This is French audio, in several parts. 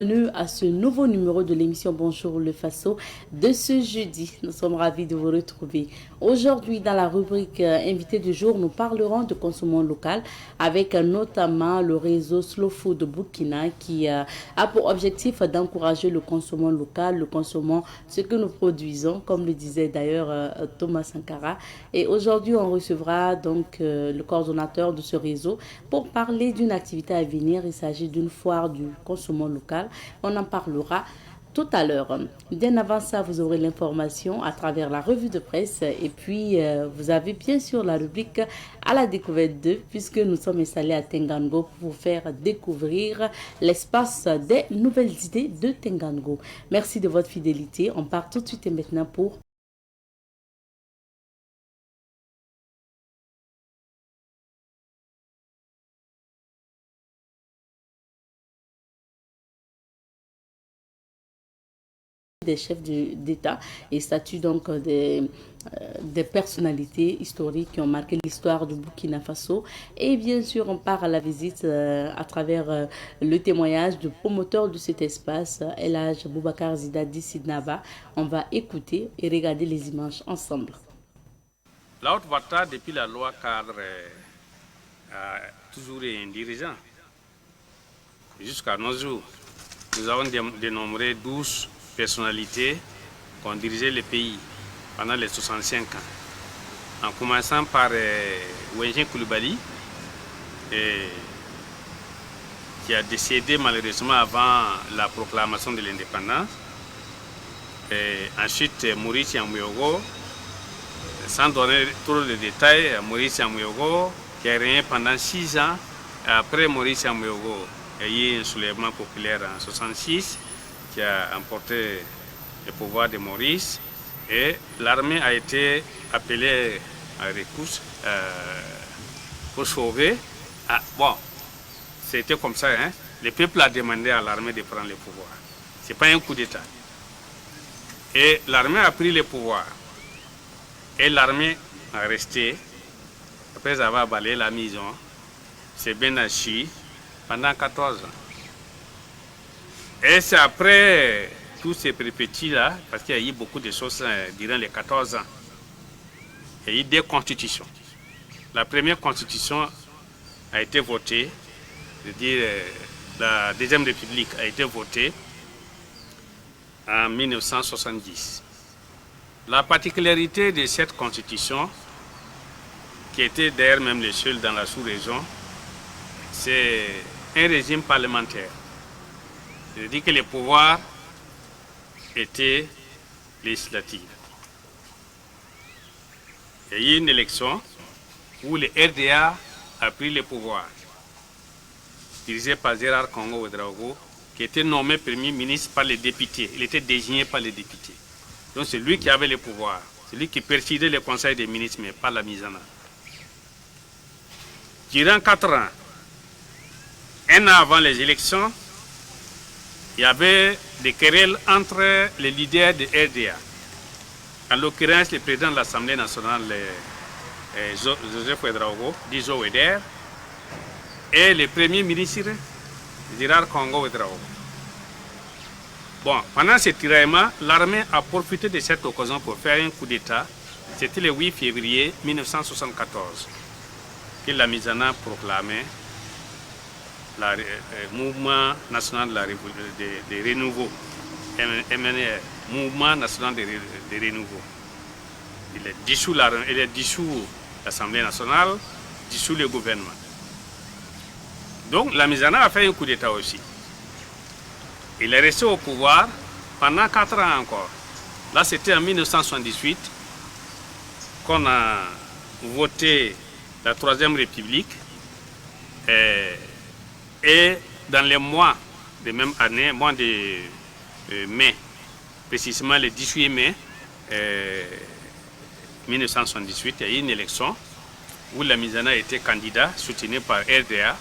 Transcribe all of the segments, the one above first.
Bienvenue à ce nouveau numéro de l'émission Bonjour le Faso de ce jeudi. Nous sommes ravis de vous retrouver. Aujourd'hui, dans la rubrique Invité du jour, nous parlerons de consommation local avec notamment le réseau Slow Food Burkina qui a pour objectif d'encourager le consommation local, le consommant ce que nous produisons, comme le disait d'ailleurs Thomas Sankara. Et aujourd'hui, on recevra donc le coordonnateur de ce réseau pour parler d'une activité à venir. Il s'agit d'une foire du consommation local. On en parlera tout à l'heure. Bien avant ça, vous aurez l'information à travers la revue de presse et puis vous avez bien sûr la rubrique à la découverte d'eux puisque nous sommes installés à Tengango pour vous faire découvrir l'espace des nouvelles idées de Tengango. Merci de votre fidélité. On part tout de suite et maintenant pour des chefs d'État et statut donc des personnalités historiques qui ont marqué l'histoire du Burkina Faso. Et bien sûr, on part à la visite à travers le témoignage du promoteur de cet espace, El Hadj Boubacar Zidadi Sidnaba. On va écouter et regarder les images ensemble. La Haute-Volta, depuis la loi cadre, a toujours été un dirigeant. Jusqu'à nos jours, nous avons dénombré 12 personnalités qui ont dirigé le pays pendant les 65 ans. En commençant par Wengen Koulibaly, qui a décédé malheureusement avant la proclamation de l'indépendance. Ensuite, Maurice Yamouyogo, sans donner trop de détails, Maurice Yamouyogo, qui a régné pendant 6 ans. Après Maurice Yamouyogo, il y a eu un soulèvement populaire en 1966 qui a emporté le pouvoir de Maurice et l'armée a été appelée à rescousse pour sauver. Bon, c'était comme ça, hein? Le peuple a demandé à l'armée de prendre le pouvoir. Ce n'est pas un coup d'État. Et l'armée a pris le pouvoir. Et l'armée a resté, après avoir balayé la maison, c'est Benachi pendant 14 ans. Et c'est après tous ces péripéties-là, parce qu'il y a eu beaucoup de choses durant les 14 ans, il y a eu 2 constitutions. La première constitution a été votée, c'est-à-dire la Deuxième République a été votée en 1970. La particularité de cette constitution, qui était d'ailleurs même le seul dans la sous-région, c'est un régime parlementaire. C'est-à-dire que les pouvoirs étaient législatifs. Il y a eu une élection où le RDA a pris le pouvoir, dirigé par Gérard Congo Ouedraogo, qui était nommé Premier ministre par les députés. Il était désigné par les députés. Donc c'est lui qui avait le pouvoir. C'est lui qui présidait le conseil des ministres, mais pas la mise en œuvre. Durant 4 ans, un an avant les élections, il y avait des querelles entre les leaders de RDA. En l'occurrence, le président de l'Assemblée nationale, Joseph Ouedraogo, dit Joe Weder, et le premier ministre, Gérard Congo Ouedraogo. Bon, pendant ce tiraillement, l'armée a profité de cette occasion pour faire un coup d'État. C'était le 8 février 1974 que la mise en œuvre proclamait le Mouvement national de renouveau, MNR, Mouvement national de renouveau. Il a dissous l'Assemblée nationale, dissous le gouvernement. Donc la mise en œuvre a fait un coup d'État aussi. Il est resté au pouvoir pendant 4 ans encore. Là, c'était en 1978 qu'on a voté la Troisième République. Et dans les mois de même année, mois de mai, précisément le 18 mai 1978, il y a eu une élection où la mise en œuvre a été candidat, soutenu par RDA,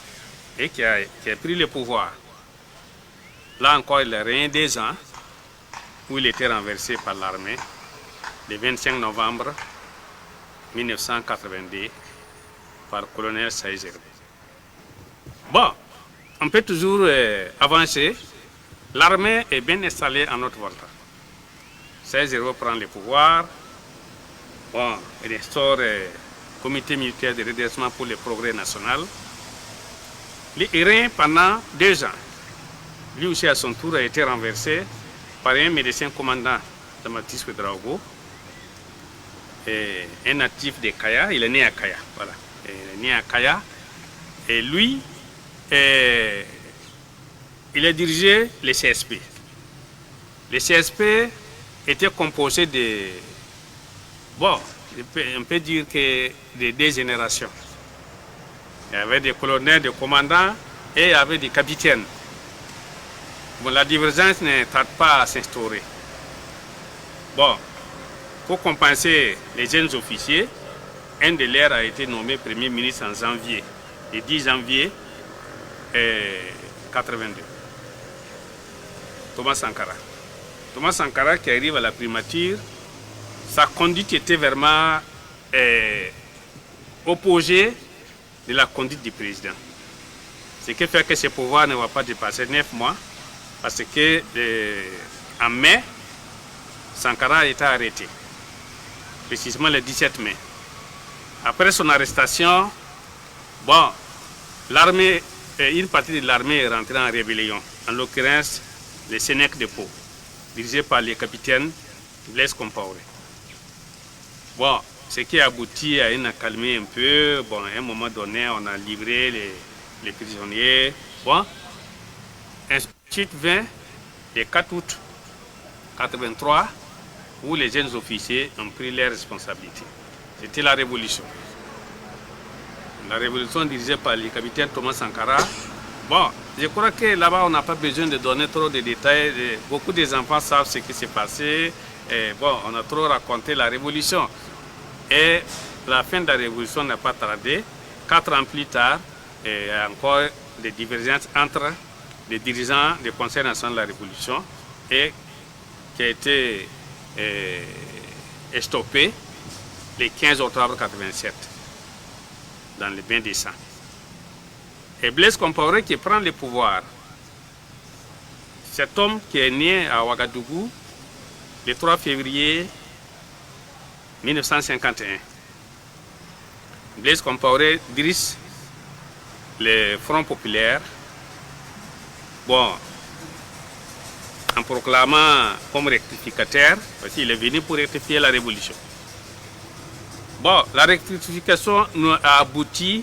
et qui a pris le pouvoir. Là encore, il a régné 2 ans, où il était renversé par l'armée, le 25 novembre 1982, par le colonel Saïd. Bon, on peut toujours avancer L'armée est bien installée en Haute-Volta. 16-0 prend le pouvoir. Bon, il instaure le comité militaire de redressement pour le progrès national. Il règne pendant 2 ans. Lui aussi, à son tour, a été renversé par un médecin commandant de Mathis Ouédraogo, un natif de Kaya. Il est né à Kaya. Voilà. Il est né à Kaya. Et lui, il a dirigé le CSP. Le CSP était composé de, bon, on peut dire que de 2 générations. Il y avait des colonels, des commandants et il y avait des capitaines. Bon, la divergence ne tarde pas à s'instaurer. Bon, pour compenser les jeunes officiers, un de leurs a été nommé Premier ministre en janvier, le 10 janvier 82. Thomas Sankara. Thomas Sankara qui arrive à la primature, sa conduite était vraiment opposée de la conduite du président. Ce qui fait que ce pouvoir ne va pas dépasser 9 mois, parce que en mai, Sankara a été arrêté, précisément le 17 mai. Après son arrestation, bon, l'armée, une partie de l'armée est rentrée en rébellion, en l'occurrence les Sénèques de Pau, dirigés par le capitaine Blaise Compaoré. Bon, ce qui a abouti à une accalmie un peu. Bon, à un moment donné, on a livré les prisonniers. Bon, ensuite vint le 4 août 83, où les jeunes officiers ont pris leurs responsabilités. C'était la révolution. La révolution dirigée par le capitaine Thomas Sankara. Bon, je crois que là-bas, on n'a pas besoin de donner trop de détails. Beaucoup des enfants savent ce qui s'est passé. Et bon, on a trop raconté la révolution. Et la fin de la révolution n'a pas tardé. 4 ans plus tard, il y a encore des divergences entre les dirigeants du Conseil national de la Révolution et qui a été stoppé le 15 octobre 87 dans le bain des sangs. Et Blaise Compaoré qui prend le pouvoir. Cet homme qui est né à Ouagadougou le 3 février 1951. Blaise Compaoré dirige le Front populaire, bon, en proclamant comme rectificateur, parce qu'il est venu pour rectifier la révolution. Bon, la rectification a abouti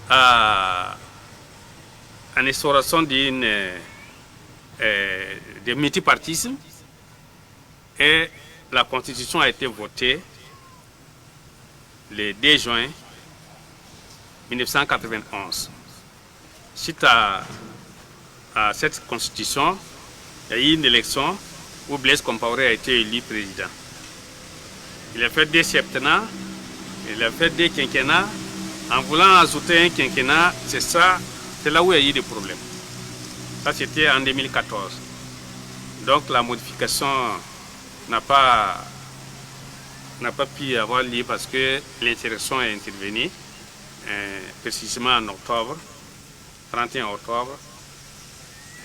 à l'instauration de multipartisme et la Constitution a été votée le 2 juin 1991. Suite à cette Constitution, il y a eu une élection où Blaise Compaoré a été élu président. Il a fait 2 septennats, il a fait 2 quinquennats. En voulant ajouter un quinquennat, c'est là où il y a eu des problèmes. Ça, c'était en 2014. Donc la modification n'a pas pu avoir lieu parce que l'insurrection est intervenue précisément en octobre, 31 octobre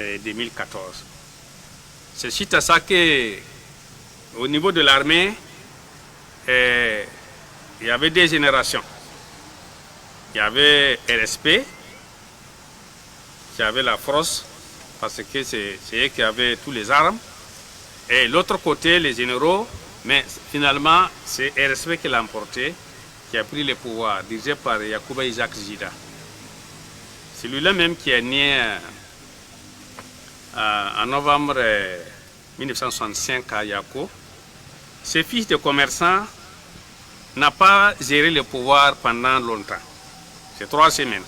2014. C'est suite à ça qu'au niveau de l'armée, il y avait 2 générations. Il y avait RSP, qui avait la force, parce que c'est eux qui avaient tous les armes. Et l'autre côté, les généraux, mais finalement, c'est RSP qui l'a emporté, qui a pris le pouvoir, dirigé par Yacouba Isaac Zida. C'est lui-là même qui est né en novembre 1965 à Yako. Ce fils de commerçant n'a pas géré le pouvoir pendant longtemps. C'est 3 semaines.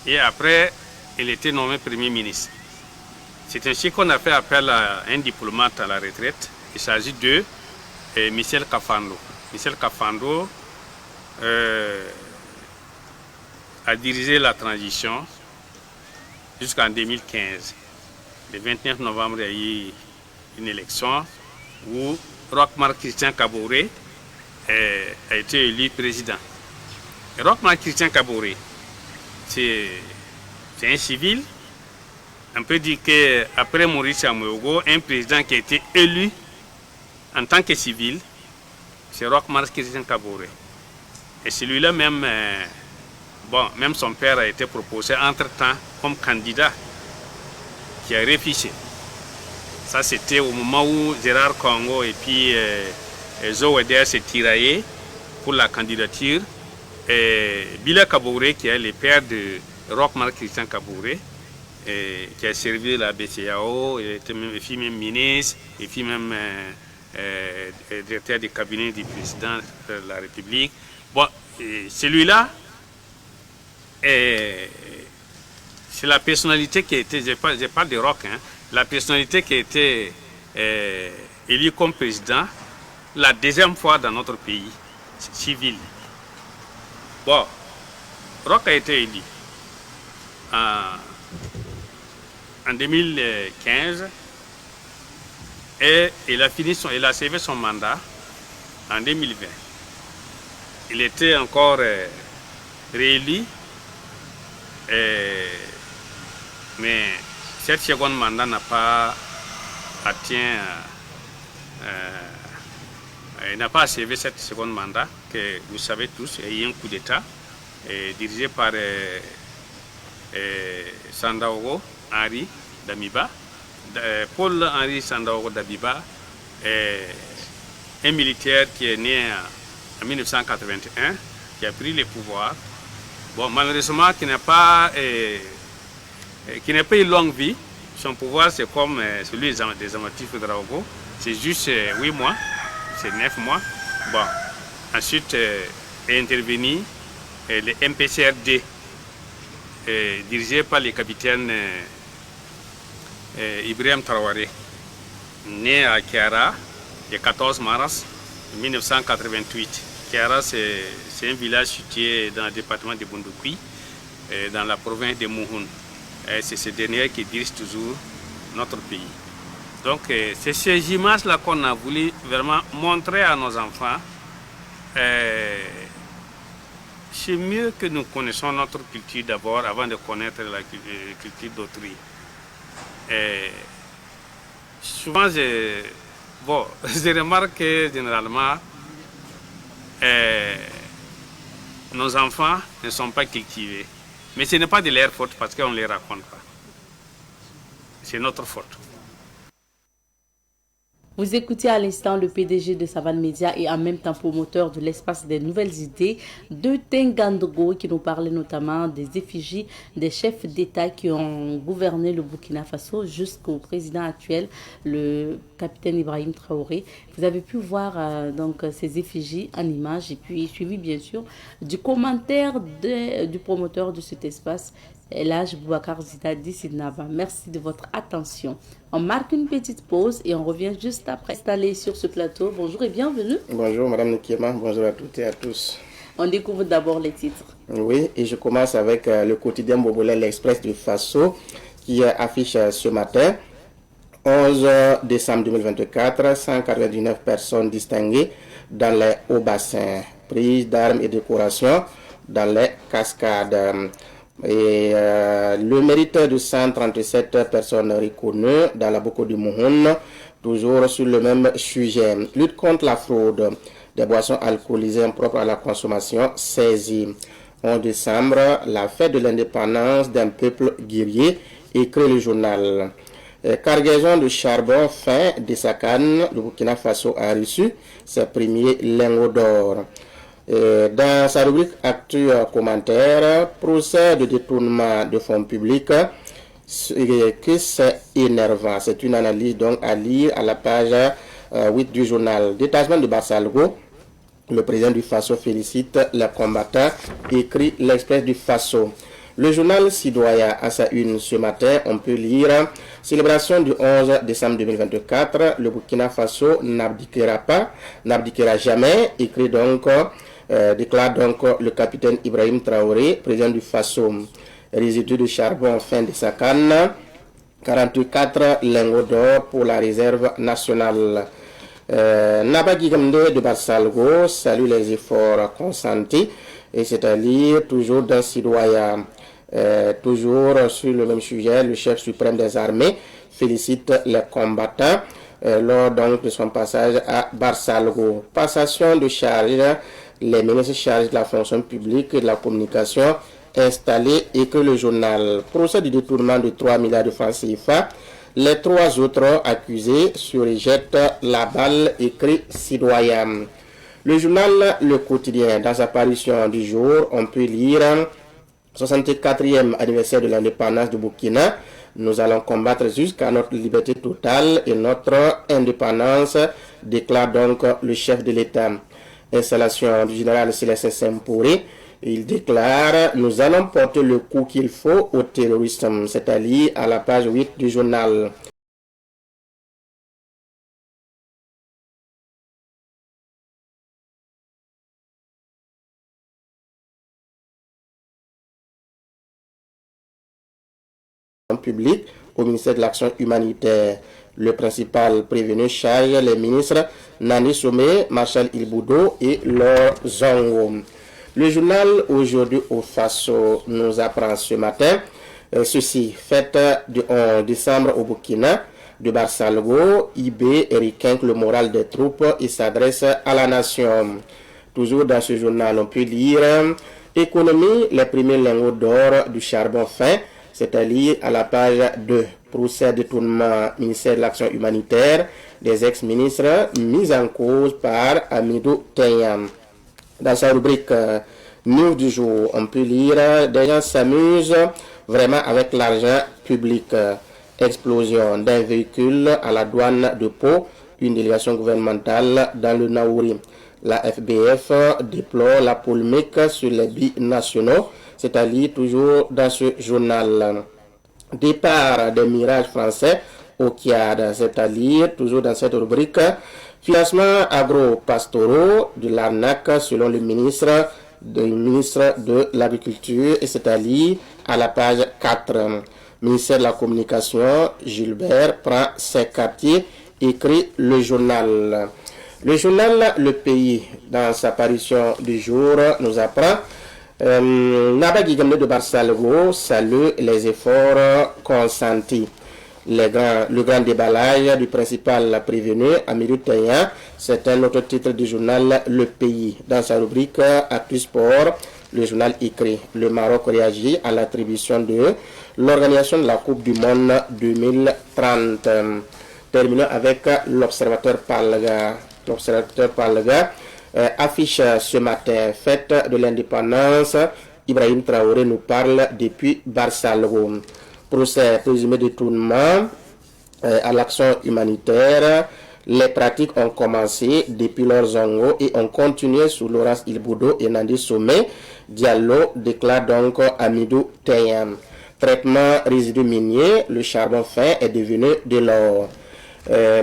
Et après, il était nommé Premier ministre. C'est ainsi qu'on a fait appel à un diplomate à la retraite. Il s'agit de Michel Kafando. Michel Kafando a dirigé la transition jusqu'en 2015. Le 29 novembre, il y a eu une élection où Roch-Marc Christian Kaboré a été élu président. Roch-Marc Christian Kaboré, c'est un civil on peut dire qu'après Maurice Amoyogo, un président qui a été élu en tant que civil, c'est Roch Marc Christian Kaboré. Et celui-là même, même son père a été proposé entre-temps comme candidat qui a refusé. Ça, c'était au moment où Gérard Congo et puis Zoweder s'est tiraillé pour la candidature. Et Bila Kaboré, qui est le père de Roch Marc Christian Kaboré, qui a servi la BCAO, il était même, fut même ministre, et puis même directeur du cabinet du président de la République. Bon, celui-là, c'est la personnalité qui a été, je parle de Roch, hein, la personnalité qui a été élue comme président la deuxième fois dans notre pays civil. Bon, Roch a été élu en 2015 et il a servi son mandat en 2020. Il était encore réélu, mais cette seconde mandat n'a pas atteint, il n'a pas servi cette seconde mandat que vous savez tous. Il y a eu un coup d'État dirigé par Sandaogo Henri Damiba, Paul-Henri Sandaogo Damiba, un militaire qui est né en 1981, qui a pris le pouvoir. Bon, malheureusement, qui n'a pas eu longue vie. Son pouvoir, c'est comme celui des Amatifs Draogo. C'est juste 8 mois, c'est 9 mois. Bon, ensuite est intervenu le MPCRD, dirigé par le capitaine Ibrahim Traoré, né à Kiara le 14 mars 1988. Kiara, c'est un village situé dans le département de Bundukui, dans la province de Mouhoun. C'est ce dernier qui dirige toujours notre pays. Donc, c'est ces images-là qu'on a voulu vraiment montrer à nos enfants. C'est mieux que nous connaissons notre culture d'abord avant de connaître la culture d'autrui. Souvent, je remarque que généralement, nos enfants ne sont pas cultivés. Mais ce n'est pas de leur faute parce qu'on ne les raconte pas. C'est notre faute. Vous écoutez à l'instant le PDG de Savane Média et en même temps promoteur de l'espace des nouvelles idées de Tengandogo qui nous parlait notamment des effigies des chefs d'État qui ont gouverné le Burkina Faso jusqu'au président actuel, le capitaine Ibrahim Traoré. Vous avez pu voir donc ces effigies en images et puis suivi bien sûr du commentaire du promoteur de cet espace, Elhaj Boubacar Zidadi Sidnaba. Merci de votre attention. On marque une petite pause et on revient juste après. Installé sur ce plateau, bonjour et bienvenue. Bonjour Madame Nikiema, bonjour à toutes et à tous. On découvre d'abord les titres. Oui, et je commence avec le quotidien Bobolais, l'Express du Faso, qui affiche ce matin, 11 décembre 2024, 199 personnes distinguées dans les hauts bassins, prises d'armes et décorations dans les cascades. Et le mérite de 137 personnes reconnues dans la Boko du Mouhoun, toujours sur le même sujet. Lutte contre la fraude des boissons alcoolisées impropres à la consommation saisie. 11 décembre, la fête de l'indépendance d'un peuple guerrier, écrit le journal. Cargaison de charbon fin de Sakane, le Burkina Faso a reçu ses premiers lingots d'or. Dans sa rubrique Actu commentaire, procès de détournement de fonds publics, que c'est énervant. C'est une analyse donc à lire à la page 8 du journal. Détachement de Bassalgo, le président du Faso félicite les combattants, écrit l'Express du Faso. Le journal Citoyen à sa une ce matin, on peut lire célébration du 11 décembre 2024, le Burkina Faso n'abdiquera jamais, écrit donc déclare donc le capitaine Ibrahim Traoré, président du Faso. Résidus de charbon fin de Sakane, 44 lingots d'or pour la réserve nationale. Nabagui Gamde de Bassalgo salue les efforts consentis, et c'est-à-dire toujours dans Citoyen. Toujours sur le même sujet, le chef suprême des armées félicite les combattants lors donc de son passage à Barsalgo. Passation de charge, les ministres chargés de la fonction publique et de la communication installés et que le journal procède du détournement de 3 milliards de francs CFA. Les 3 autres accusés se rejettent la balle, écrit citoyen. Le journal Le Quotidien, dans sa parution du jour, on peut lire 64e anniversaire de l'indépendance du Burkina. Nous allons combattre jusqu'à notre liberté totale et notre indépendance, déclare donc le chef de l'État. Installation du général Célestin Sempori. Il déclare: nous allons porter le coup qu'il faut au terrorisme. C'est-à-dire à la page 8 du journal. Public au ministère de l'Action humanitaire. Le principal prévenu charge les ministres Nani Somé, Marshal Ilboudo et Laure Zongo. Le journal Aujourd'hui au Faso nous apprend ce matin ceci: fête du 11 décembre au Burkina, de Barsalgo, IB requinque le moral des troupes et s'adresse à la nation. Toujours dans ce journal, on peut lire économie, les premiers lingots d'or du charbon fin. C'est-à-dire à la page 2, procès détournement ministère de l'Action humanitaire des ex-ministres mis en cause par Amidou Tayam. Dans sa rubrique News du jour, on peut lire: des gens s'amusent vraiment avec l'argent public. Explosion d'un véhicule à la douane de Pau, une délégation gouvernementale dans le Naouri. La FBF déplore la polémique sur les binationaux. C'est-à-dire toujours dans ce journal. Départ des mirages français au Kiad, c'est-à-dire toujours dans cette rubrique. Financement agro-pastoraux de l'arnaque selon le ministre de l'Agriculture, et c'est-à-dire à la page 4. Ministère de la Communication, Gilbert prend ses quartiers, écrit le journal. Le journal Le Pays, dans sa parution du jour, nous apprend Naba Guigamne de Barsalgo salue les efforts consentis. Le grand déballage du principal prévenu, Amirou Taïa, c'est un autre titre du journal Le Pays. Dans sa rubrique Actu Sport, le journal écrit: le Maroc réagit à l'attribution de l'organisation de la Coupe du Monde 2030. Terminons avec l'Observateur Palga. L'Observateur Palga affiche ce matin fête de l'indépendance. Ibrahim Traoré nous parle depuis Barsalgo. Procès présumé détournement à l'action humanitaire. Les pratiques ont commencé depuis leur Zongo et ont continué sous Laurence Ilboudo et Nandi Somé. Diallo, déclare donc Amidou Tayam. Traitement résidus miniers, le charbon fin est devenu de l'or.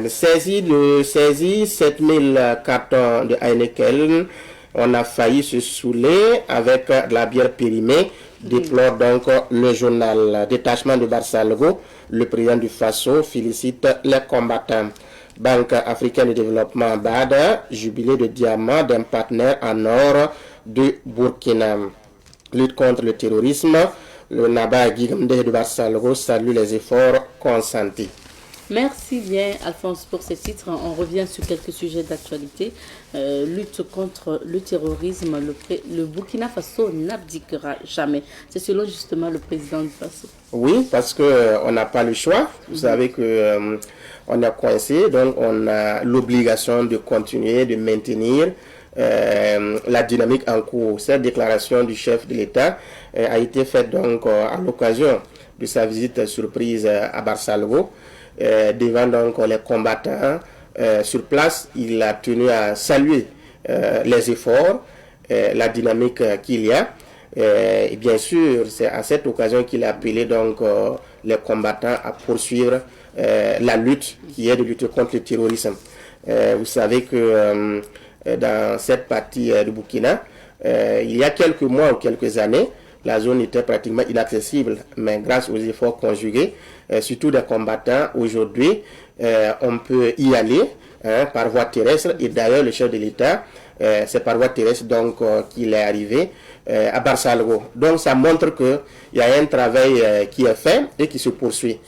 Saisie 7000 cartons de Heineken. On a failli se saouler avec de la bière périmée, déplore donc le journal. Détachement de Barsalgo, le président du Faso félicite les combattants. Banque africaine de développement BAD, jubilé de diamant d'un partenaire en or du Burkina. Lutte contre le terrorisme, le Naba Guigamde de Barsalgo salue les efforts consentis. Merci bien, Alphonse, pour ces titres. On revient sur quelques sujets d'actualité. Lutte contre le terrorisme, le Burkina Faso n'abdiquera jamais. C'est selon justement le président du Faso. Oui, parce qu'on n'a pas le choix. Vous savez que on est coincé, donc on a l'obligation de continuer, de maintenir la dynamique en cours. Cette déclaration du chef de l'État a été faite donc à l'occasion de sa visite surprise à Barsalgo. Devant donc les combattants sur place, il a tenu à saluer les efforts, la dynamique qu'il y a. Et bien sûr, c'est à cette occasion qu'il a appelé donc les combattants à poursuivre la lutte qui est de lutter contre le terrorisme. Vous savez que dans cette partie du Burkina, il y a quelques mois ou quelques années, la zone était pratiquement inaccessible, mais grâce aux efforts conjugués surtout des combattants. Aujourd'hui, on peut y aller par voie terrestre. Et d'ailleurs, le chef de l'État, c'est par voie terrestre donc qu'il est arrivé à Barsalgo. Donc ça montre qu'il y a un travail qui est fait et qui se poursuit.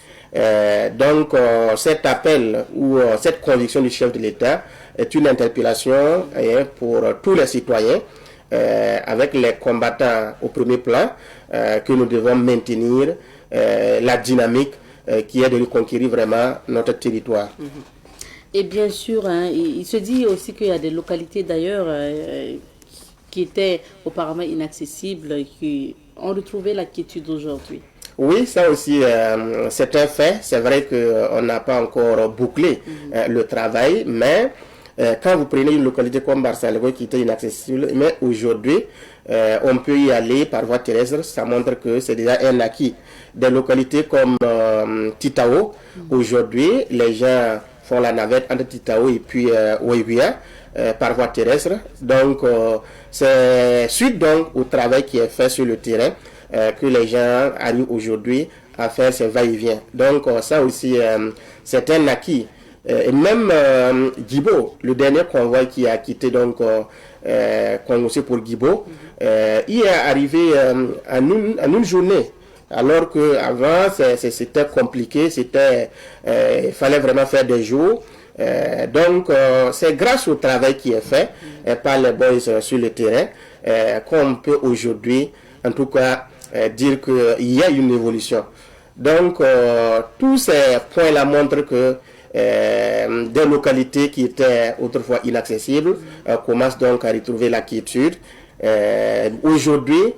Donc cet appel ou cette conviction du chef de l'État est une interpellation pour tous les citoyens, avec les combattants au premier plan, que nous devons maintenir la dynamique qui est de reconquérir vraiment notre territoire. Et bien sûr, il se dit aussi qu'il y a des localités d'ailleurs qui étaient auparavant inaccessibles, qui ont retrouvé la quiétude aujourd'hui. Oui, ça aussi, c'est un fait. C'est vrai qu'on n'a pas encore bouclé le travail, mais quand vous prenez une localité comme Barsalgo qui était inaccessible, mais aujourd'hui, on peut y aller par voie terrestre. Ça montre que c'est déjà un acquis. Des localités comme Titao, aujourd'hui, les gens font la navette entre Titao et puis Ouébia par voie terrestre. Donc, c'est suite donc au travail qui est fait sur le terrain que les gens arrivent aujourd'hui à faire ces va-et-vient. Donc, ça aussi, c'est un acquis. Et même Guibo, le dernier convoi qui a quitté donc connoissé pour Guibo, il est arrivé en une journée. Alors qu'avant, c'était compliqué, il fallait vraiment faire des jours. Donc, c'est grâce au travail qui est fait par les boys sur le terrain qu'on peut aujourd'hui, en tout cas, dire qu'il y a une évolution. Donc, tous ces points-là montrent que des localités qui étaient autrefois inaccessibles commencent donc à retrouver la quiétude. Aujourd'hui,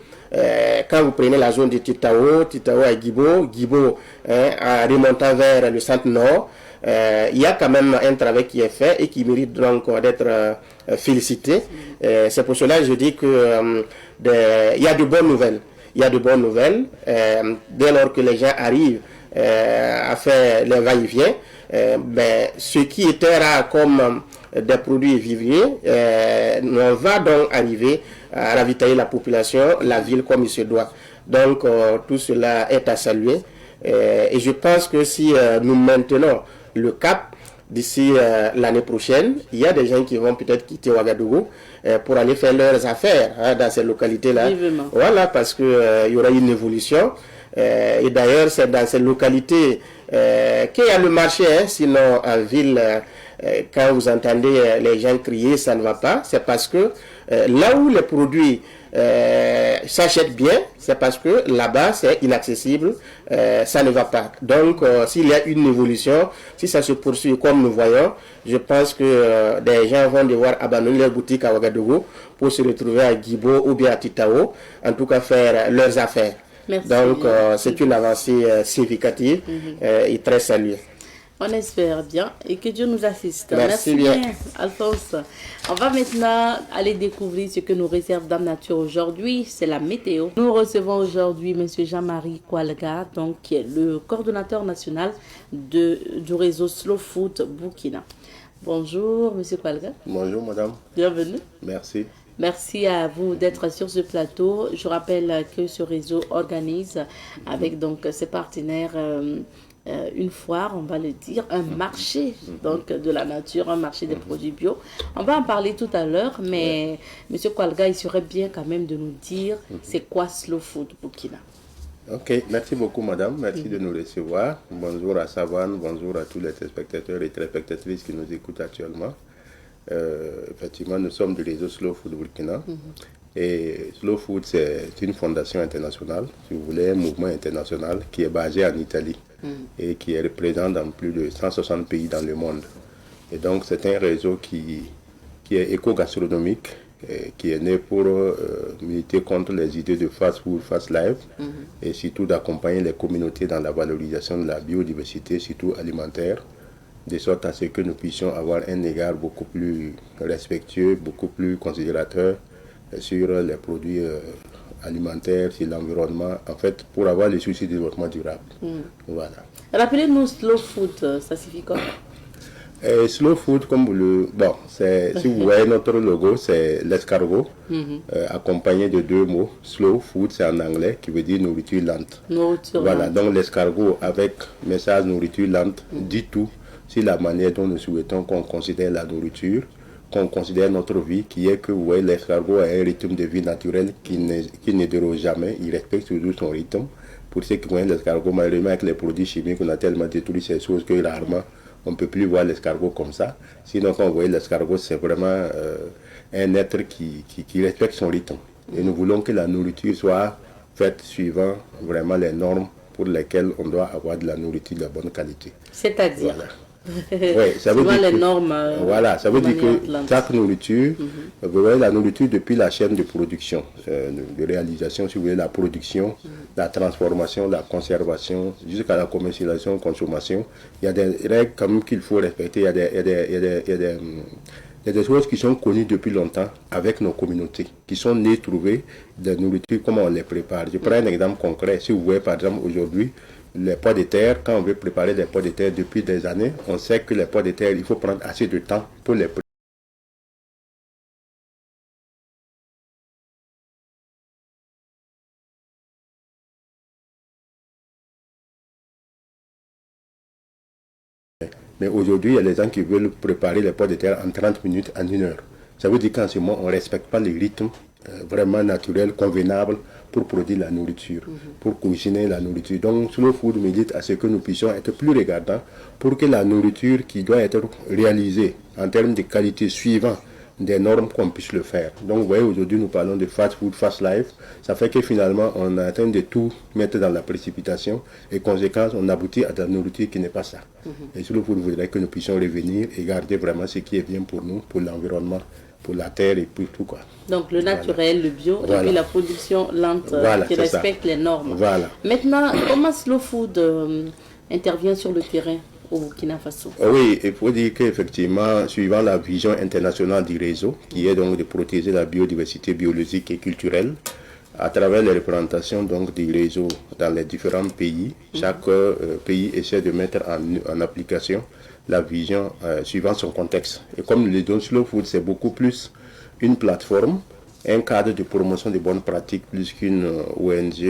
quand vous prenez la zone de Titao à Guibo en remontant vers le centre nord, il y a quand même un travail qui est fait et qui mérite donc d'être félicité. C'est pour cela que je dis que il y a de bonnes nouvelles. Il y a de bonnes nouvelles. Dès lors que les gens arrivent à faire les va-et-vient, ce qui était rare comme des produits vivriers, on va donc arriver à ravitailler la population, la ville comme il se doit. Donc tout cela est à saluer. Et je pense que si nous maintenons le cap d'ici l'année prochaine, il y a des gens qui vont peut-être quitter Ouagadougou pour aller faire leurs affaires dans ces localités-là. Voilà, parce qu'il y aura une évolution. Et d'ailleurs, c'est dans ces localités qu'il y a le marché. Sinon, en ville, quand vous entendez les gens crier, ça ne va pas. C'est parce que là où les produits s'achètent bien, c'est parce que là-bas, c'est inaccessible, ça ne va pas. Donc, s'il y a une évolution, si ça se poursuit comme nous voyons, je pense que des gens vont devoir abandonner leur boutique à Ouagadougou pour se retrouver à Guibo ou bien à Titao, en tout cas faire leurs affaires. Merci. Donc, c'est une avancée significative et très saluée. On espère bien et que Dieu nous assiste. Merci bien, Alphonse. On va maintenant aller découvrir ce que nous réserve Dame Nature aujourd'hui. C'est la météo. Nous recevons aujourd'hui M. Jean-Marie Koualga, donc, qui est le coordonnateur national du réseau Slow Food Burkina. Bonjour, M. Koualga. Bonjour, madame. Bienvenue. Merci. Merci à vous d'être sur ce plateau. Je rappelle que ce réseau organise avec donc ses partenaires une foire, on va le dire, un marché donc de la nature, un marché des produits bio. On va en parler tout à l'heure, mais M. Koualga, il serait bien quand même de nous dire c'est quoi Slow Food Burkina. Ok, merci beaucoup madame, merci de nous recevoir. Bonjour à Savane, bonjour à tous les téléspectateurs et téléspectatrices qui nous écoutent actuellement. Effectivement, nous sommes du réseau Slow Food Burkina. Et Slow Food, c'est une fondation internationale, si vous voulez, un mouvement international qui est basé en Italie et qui est présent dans plus de 160 pays dans le monde. Et donc, c'est un réseau qui est éco-gastronomique, qui est né pour militer contre les idées de fast food, fast life, et surtout d'accompagner les communautés dans la valorisation de la biodiversité, surtout alimentaire, de sorte à ce que nous puissions avoir un égard beaucoup plus respectueux, beaucoup plus considérateur sur les produits alimentaires, sur l'environnement, en fait, pour avoir les soucis de développement durable. Voilà. Rappelez-nous Slow Food, ça signifie quoi? Slow food, comme vous le... Bon, si vous voyez notre logo, c'est l'escargot, accompagné de deux mots. Slow food, c'est en anglais, qui veut dire nourriture lente. Voilà, donc l'escargot avec message nourriture lente dit tout sur la manière dont nous souhaitons qu'on considère la nourriture, qu'on considère notre vie, qui est que, vous voyez, l'escargot a un rythme de vie naturel qui ne déroge jamais, il respecte toujours son rythme. Pour ceux qui connaissent l'escargot, malheureusement avec les produits chimiques, on a tellement détruit ces choses que rarement on ne peut plus voir l'escargot comme ça. Sinon, quand vous voyez l'escargot, c'est vraiment un être qui respecte son rythme. Et nous voulons que la nourriture soit faite suivant vraiment les normes pour lesquelles on doit avoir de la nourriture de bonne qualité. C'est-à-dire oui, ça veut dire les normes. Voilà, ça veut dire que chaque nourriture, vous voyez la nourriture depuis la chaîne de production, de réalisation, si vous voulez, la production, la transformation, la conservation, jusqu'à la commercialisation, consommation. Il y a des règles quand même qu'il faut respecter. Il y a des choses qui sont connues depuis longtemps avec nos communautés, qui sont nées trouver des nourritures, comment on les prépare. Je prends un exemple concret. Si vous voyez par exemple aujourd'hui, les pois de terre, quand on veut préparer des pois de terre depuis des années, on sait que les pois de terre, il faut prendre assez de temps pour les préparer. Mais aujourd'hui, il y a des gens qui veulent préparer les pois de terre en 30 minutes, en 1 heure. Ça veut dire qu'en ce moment, on ne respecte pas les rythmes vraiment naturels, convenables pour produire la nourriture, pour cuisiner la nourriture. Donc, Slow Food milite à ce que nous puissions être plus regardants pour que la nourriture qui doit être réalisée en termes de qualité suivant des normes qu'on puisse le faire. Donc, vous voyez, aujourd'hui, nous parlons de fast food, fast life. Ça fait que finalement, on est en train de tout mettre dans la précipitation et conséquence, on aboutit à de la nourriture qui n'est pas ça. Et Slow Food voudrait que nous puissions revenir et garder vraiment ce qui est bien pour nous, pour l'environnement, pour la terre et pour tout, quoi. Donc le naturel, le bio, et puis la production lente qui respecte les normes. Maintenant, comment Slow Food intervient sur le terrain au Burkina Faso? Oui, il faut dire qu'effectivement, suivant la vision internationale du réseau, qui est donc de protéger la biodiversité biologique et culturelle, à travers les représentations donc, du réseau dans les différents pays, chaque pays essaie de mettre en application la vision suivant son contexte. Et comme le don Slow Food, c'est beaucoup plus une plateforme, un cadre de promotion des bonnes pratiques, plus qu'une ONG,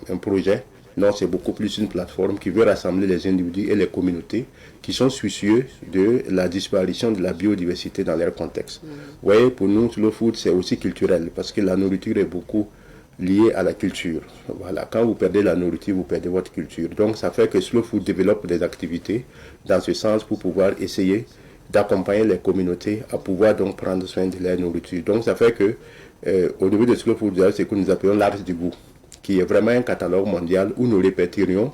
un projet. Non, c'est beaucoup plus une plateforme qui veut rassembler les individus et les communautés qui sont soucieux de la disparition de la biodiversité dans leur contexte. Vous voyez, pour nous, Slow Food, c'est aussi culturel parce que la nourriture est beaucoup liée à la culture. Voilà, quand vous perdez la nourriture, vous perdez votre culture. Donc, ça fait que Slow Food développe des activités dans ce sens pour pouvoir essayer d'accompagner les communautés à pouvoir donc prendre soin de leur nourriture. Donc, ça fait que au niveau de Slow Food, c'est ce que nous appelons l'art du goût, qui est vraiment un catalogue mondial où nous répertorions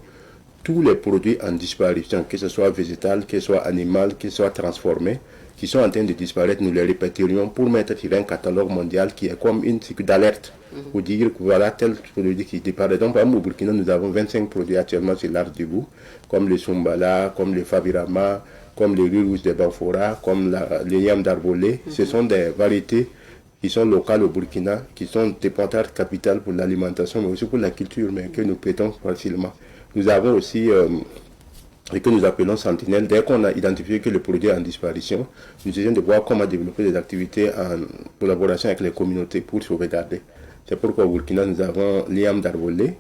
tous les produits en disparition, que ce soit végétal, que ce soit animal, que ce soit transformé, qui sont en train de disparaître, nous les répertorions pour mettre sur un catalogue mondial qui est comme une cycle d'alerte, pour dire que voilà tel produit qui disparaît. Donc, par exemple, au Burkina, nous avons 25 produits actuellement sur l'art du goût, comme le Sumbala, comme le Favirama, comme le riz rouge de Banfora, comme le yam d'Arbolé. Ce sont des variétés qui sont locales au Burkina, qui sont des portails capitales pour l'alimentation, mais aussi pour la culture, mais que nous pétons facilement. Nous avons aussi ce que nous appelons sentinelle. Dès qu'on a identifié que le produit est en disparition, nous essayons de voir comment développer des activités en collaboration avec les communautés pour sauvegarder. C'est pourquoi au Burkina, nous avons l'IAM d'Arbolé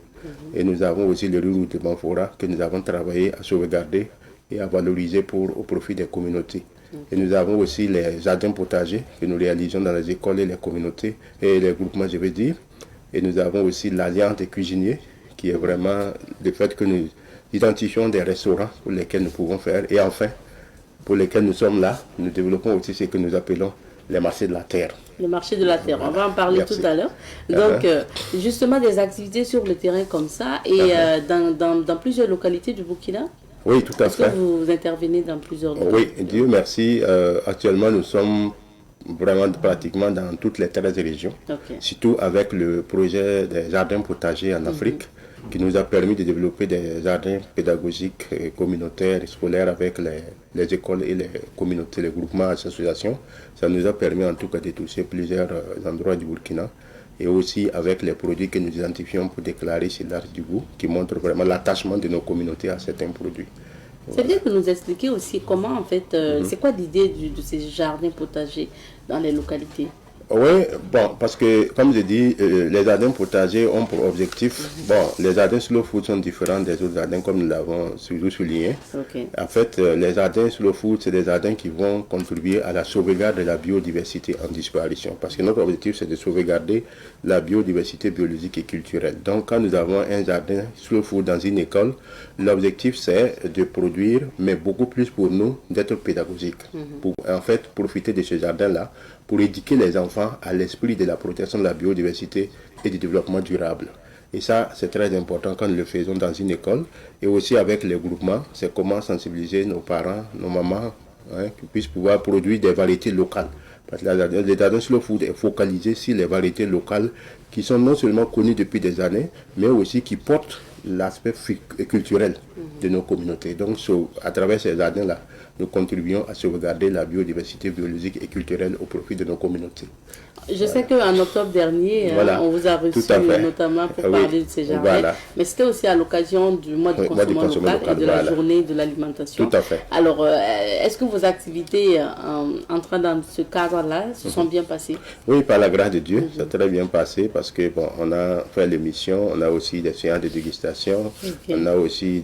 et nous avons aussi le riz rouge de Banfora que nous avons travaillé à sauvegarder et à valoriser au profit des communautés. Et nous avons aussi les jardins potagers que nous réalisons dans les écoles et les communautés et les groupements, je veux dire. Et nous avons aussi l'Alliance des cuisiniers, qui est vraiment le fait que nous identifions des restaurants pour lesquels nous pouvons faire. Et enfin, pour lesquels nous sommes là, nous développons aussi ce que nous appelons les marchés de la terre. Le marché de la terre, on va en parler tout à l'heure. Donc, justement, des activités sur le terrain comme ça et dans plusieurs localités du Burkina. Oui, tout à fait. Est-ce que vous intervenez dans plusieurs localités? Oui, Dieu merci. Actuellement, nous sommes vraiment pratiquement dans toutes les 13 régions, surtout avec le projet des jardins potagers en Afrique, qui nous a permis de développer des jardins pédagogiques, et communautaires et scolaires avec les écoles et les communautés, les groupements, les associations. Ça nous a permis en tout cas de toucher plusieurs endroits du Burkina, et aussi avec les produits que nous identifions pour déclarer sur l'art du goût, qui montrent vraiment l'attachement de nos communautés à certains produits. C'est bien de nous expliquer aussi comment, en fait, c'est quoi l'idée de ces jardins potagers dans les localités? Oui, bon, parce que, comme je dis, les jardins potagers ont pour objectif, bon, les jardins slow food sont différents des autres jardins, comme nous l'avons toujours souligné. Okay. En fait, les jardins slow food, c'est des jardins qui vont contribuer à la sauvegarde de la biodiversité en disparition. Parce que notre objectif, c'est de sauvegarder la biodiversité biologique et culturelle. Donc, quand nous avons un jardin slow food dans une école, l'objectif, c'est de produire, mais beaucoup plus pour nous, d'être pédagogique. Pour, en fait, profiter de ce jardin-là, pour éduquer les enfants à l'esprit de la protection de la biodiversité et du développement durable. Et ça, c'est très important quand nous le faisons dans une école. Et aussi avec les groupements, c'est comment sensibiliser nos parents, nos mamans, qui puissent pouvoir produire des variétés locales. Parce que le jardin slow food est focalisé sur les variétés locales qui sont non seulement connues depuis des années, mais aussi qui portent l'aspect culturel de nos communautés. Donc, à travers ces jardins-là, nous contribuons à sauvegarder la biodiversité biologique et culturelle au profit de nos communautés. Je sais qu'en octobre dernier, on vous a reçu notamment pour parler de ces jardins, mais c'était aussi à l'occasion du mois du consommation local et de la journée de l'alimentation. Tout à fait. Alors, est-ce que vos activités entrant dans ce cadre-là se sont bien passées? Oui, par la grâce de Dieu, ça s'est très bien passé parce que bon, on a fait l'émission, on a aussi des séances de dégustation, on a aussi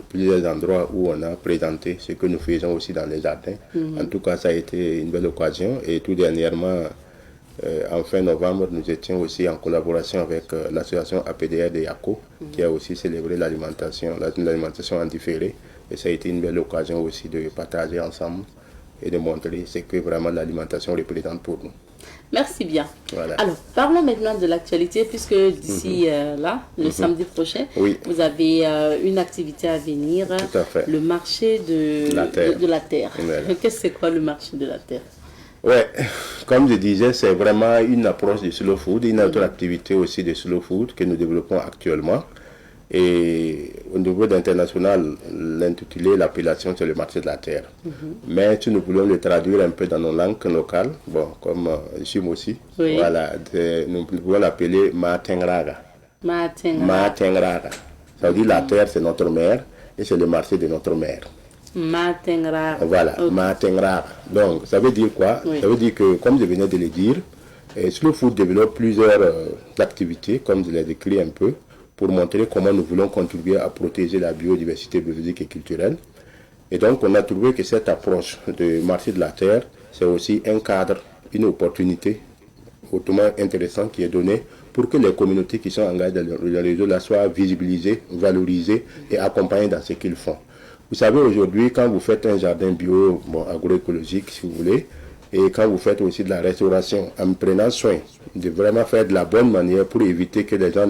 plusieurs endroits où on a présenté ce que nous faisons aussi dans les jardins. En tout cas, ça a été une belle occasion et tout dernièrement, en fin novembre, nous étions aussi en collaboration avec l'association APDR de Yako, qui a aussi célébré l'alimentation en différé. Et ça a été une belle occasion aussi de partager ensemble et de montrer ce que vraiment l'alimentation représente pour nous. Merci bien. Voilà. Alors, parlons maintenant de l'actualité, puisque d'ici là, le samedi prochain, vous avez une activité à venir, le marché de la terre. Voilà. Qu'est-ce que c'est quoi le marché de la terre? Ouais, comme je disais, c'est vraiment une approche du slow food, une autre activité aussi de slow food que nous développons actuellement. Et au niveau international, l'intitulé, l'appellation, c'est le marché de la terre. Mais si nous voulons le traduire un peu dans nos langues locales, bon, comme ici aussi, voilà, nous pouvons l'appeler Matengraga. Matengraga. Ça veut dire la terre, c'est notre mère et c'est le marché de notre mère. Matengraga. Voilà, Matengraga. Donc, ça veut dire quoi? Ça veut dire que, comme je venais de le dire, Slow Food développe plusieurs activités, comme je l'ai décrit un peu, pour montrer comment nous voulons contribuer à protéger la biodiversité biologique et culturelle. Et donc, on a trouvé que cette approche de marché de la terre, c'est aussi un cadre, une opportunité hautement intéressante qui est donnée pour que les communautés qui sont engagées dans le réseau-là soient visibilisées, valorisées et accompagnées dans ce qu'ils font. Vous savez, aujourd'hui, quand vous faites un jardin bio, agroécologique, si vous voulez, et quand vous faites aussi de la restauration, en prenant soin de vraiment faire de la bonne manière pour éviter que les gens,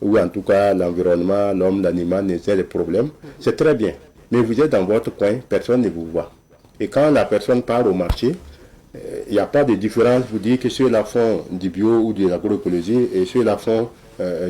ou en tout cas l'environnement, l'homme, l'animal, n'aient des problèmes, c'est très bien. Mais vous êtes dans votre coin, personne ne vous voit. Et quand la personne part au marché, il n'y a pas de différence. Vous dites que ceux-là font du bio ou de l'agroécologie et ceux-là font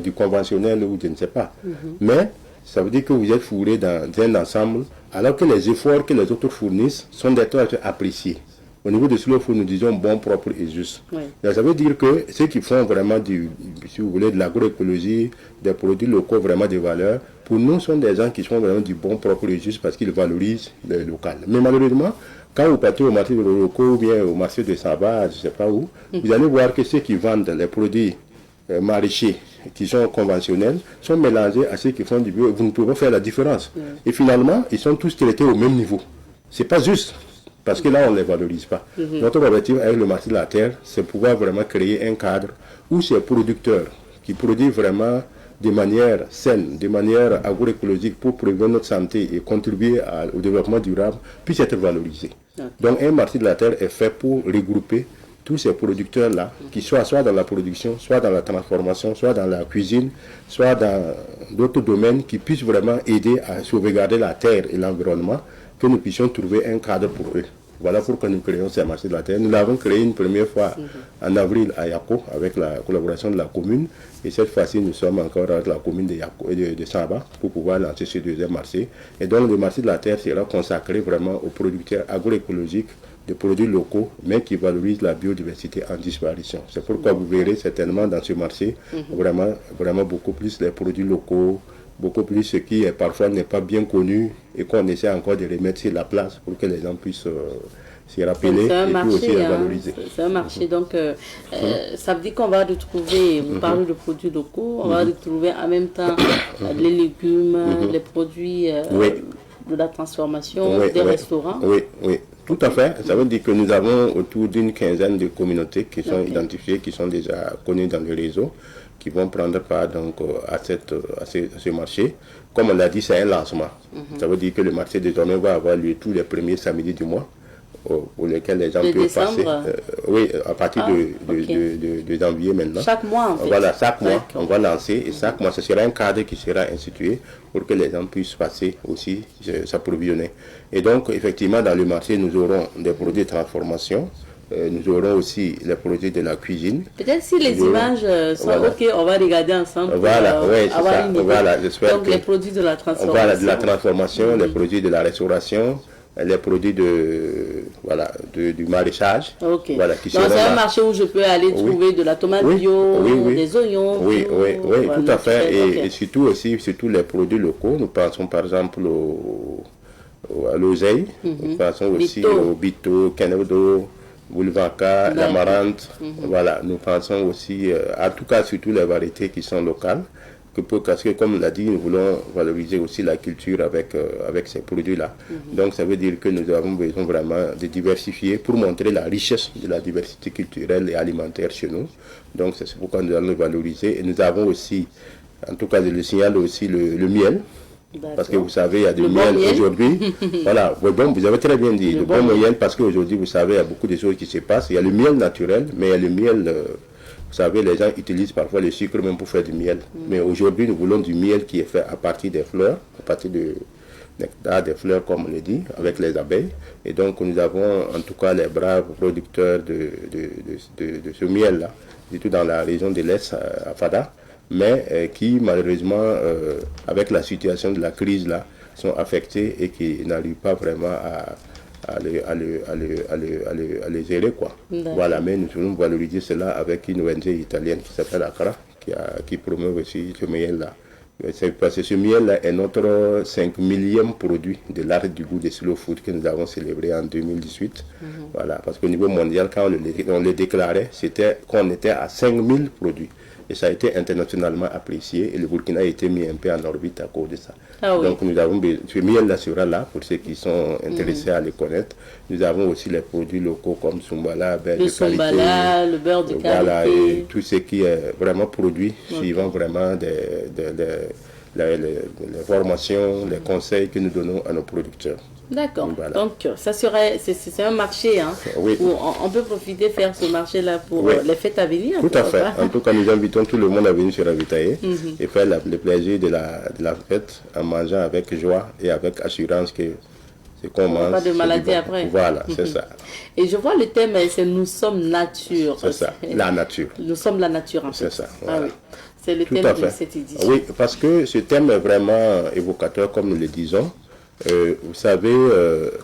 du conventionnel ou je ne sais pas. Mais ça veut dire que vous êtes fourrés dans un ensemble, alors que les efforts que les autres fournissent sont des choses appréciés. Au niveau de Slow Food, nous disons bon, propre et juste. Donc, ça veut dire que ceux qui font vraiment si vous voulez, de l'agroécologie, des produits locaux, vraiment de valeur, pour nous, sont des gens qui font vraiment du bon, propre et juste parce qu'ils valorisent le local. Mais malheureusement, quand vous partez au marché de locaux ou bien au marché de Saba, je ne sais pas où, vous allez voir que ceux qui vendent les produits maraîchers qui sont conventionnels sont mélangés à ceux qui font du bio. Vous ne pouvez pas faire la différence. Et finalement, ils sont tous traités au même niveau. Ce n'est pas juste. Parce que là, on ne les valorise pas. Notre objectif avec le marché de la terre, c'est pouvoir vraiment créer un cadre où ces producteurs qui produisent vraiment de manière saine, de manière agroécologique pour prévenir notre santé et contribuer au développement durable, puissent être valorisés. Donc un marché de la terre est fait pour regrouper tous ces producteurs-là, qui soient soit dans la production, soit dans la transformation, soit dans la cuisine, soit dans d'autres domaines qui puissent vraiment aider à sauvegarder la terre et l'environnement, que nous puissions trouver un cadre pour eux. Voilà pourquoi nous créons ces marchés de la terre. Nous l'avons créé une première fois en avril à Yako, avec la collaboration de la commune. Et cette fois-ci, nous sommes encore avec la commune de Yako et de Saba pour pouvoir lancer ce deuxième marché. Et donc, le marché de la terre sera consacré vraiment aux producteurs agroécologiques de produits locaux, mais qui valorisent la biodiversité en disparition. C'est pourquoi vous verrez certainement dans ce marché vraiment beaucoup plus les produits locaux, beaucoup plus ce qui parfois n'est pas bien connu et qu'on essaie encore de remettre sur la place pour que les gens puissent s'y rappeler et puis aussi les valoriser. C'est un marché, donc ça veut dire qu'on va retrouver, vous parlez de produits locaux, on va retrouver en même temps les légumes, les produits de la transformation, des restaurants. Oui, tout à fait. Ça veut dire que nous avons autour d'une quinzaine de communautés qui sont identifiées, qui sont déjà connues dans le réseau, qui vont prendre part donc à ce marché. Comme on l'a dit, c'est un lancement. Ça veut dire que le marché désormais va avoir lieu tous les premiers samedis du mois, pour lesquels les gens peuvent passer. Oui, à partir de janvier maintenant. Chaque mois, en fait. Voilà, chaque mois, on va lancer. Et chaque mois, ce sera un cadre qui sera institué pour que les gens puissent passer aussi, s'approvisionner. Et donc, effectivement, dans le marché, nous aurons des produits de transformation. Nous aurons aussi les produits de la cuisine. Peut-être si les images sont OK, on va regarder ensemble. Voilà, oui, c'est ça. Voilà, donc, les produits de la transformation. Voilà, de la transformation, les produits de la restauration, les produits du maraîchage. Voilà, c'est un marché où je peux aller trouver de la tomate bio, des oignons. Oui, tout à fait. Et surtout les produits locaux. Nous pensons par exemple à l'oseille, nous pensons aussi au bito, canaudo, boulevaka, l'amarante. Voilà, nous pensons aussi, en tout cas, surtout les variétés qui sont locales. Parce que, comme on l'a dit, nous voulons valoriser aussi la culture avec ces produits-là. Donc, ça veut dire que nous avons besoin vraiment de diversifier pour montrer la richesse de la diversité culturelle et alimentaire chez nous. Donc, c'est pourquoi nous allons le valoriser. Et nous avons aussi, en tout cas, je le signale aussi, le miel. Parce que vous savez, il y a du miel aujourd'hui. Voilà, bon, vous avez très bien dit, le bon miel, parce qu'aujourd'hui, vous savez, il y a beaucoup de choses qui se passent. Il y a le miel naturel, mais il y a le miel, vous savez, les gens utilisent parfois le sucre même pour faire du miel. Mais aujourd'hui, nous voulons du miel qui est fait à partir des fleurs, à partir de nectar, des fleurs, comme on le dit, avec les abeilles. Et donc, nous avons en tout cas les braves producteurs de ce miel-là, surtout dans la région de l'Est, à Fada, mais qui malheureusement, avec la situation de la crise là, sont affectés et qui n'arrivent pas vraiment à les gérer, quoi. Voilà, mais nous voulons valoriser cela avec une ONG italienne qui s'appelle Accra, qui promeut aussi ce miel-là. Parce que ce miel-là est notre 5 millième produit de l'art du goût de slow food que nous avons célébré en 2018. Voilà, parce qu'au niveau mondial, quand on le déclarait, c'était qu'on était à 5000 produits. Et ça a été internationalement apprécié et le Burkina a été mis un peu en orbite à cause de ça. Donc nous avons ce miel-là sera là pour ceux qui sont intéressés à le connaître. Nous avons aussi les produits locaux comme Sumbala, beurre de qualité. Le beurre de voilà, qualité. Et tout ce qui est vraiment produit suivant vraiment les formations, les conseils que nous donnons à nos producteurs. D'accord. Voilà. Donc, ça serait, c'est un marché hein, où on peut profiter de faire ce marché-là pour les fêtes à venir. Tout à fait. En tout cas, nous invitons tout le monde à venir se ravitailler et faire le plaisir de la fête en mangeant avec joie et avec assurance que ce qu'on mange. Pas de maladie après. Voilà, c'est ça. Et je vois le thème, c'est nous sommes nature. C'est ça, la nature. Nous sommes la nature en fait. C'est ça. Voilà. Ah, oui. C'est le thème de cette édition. Oui, parce que ce thème est vraiment évocateur, comme nous le disons. Vous savez,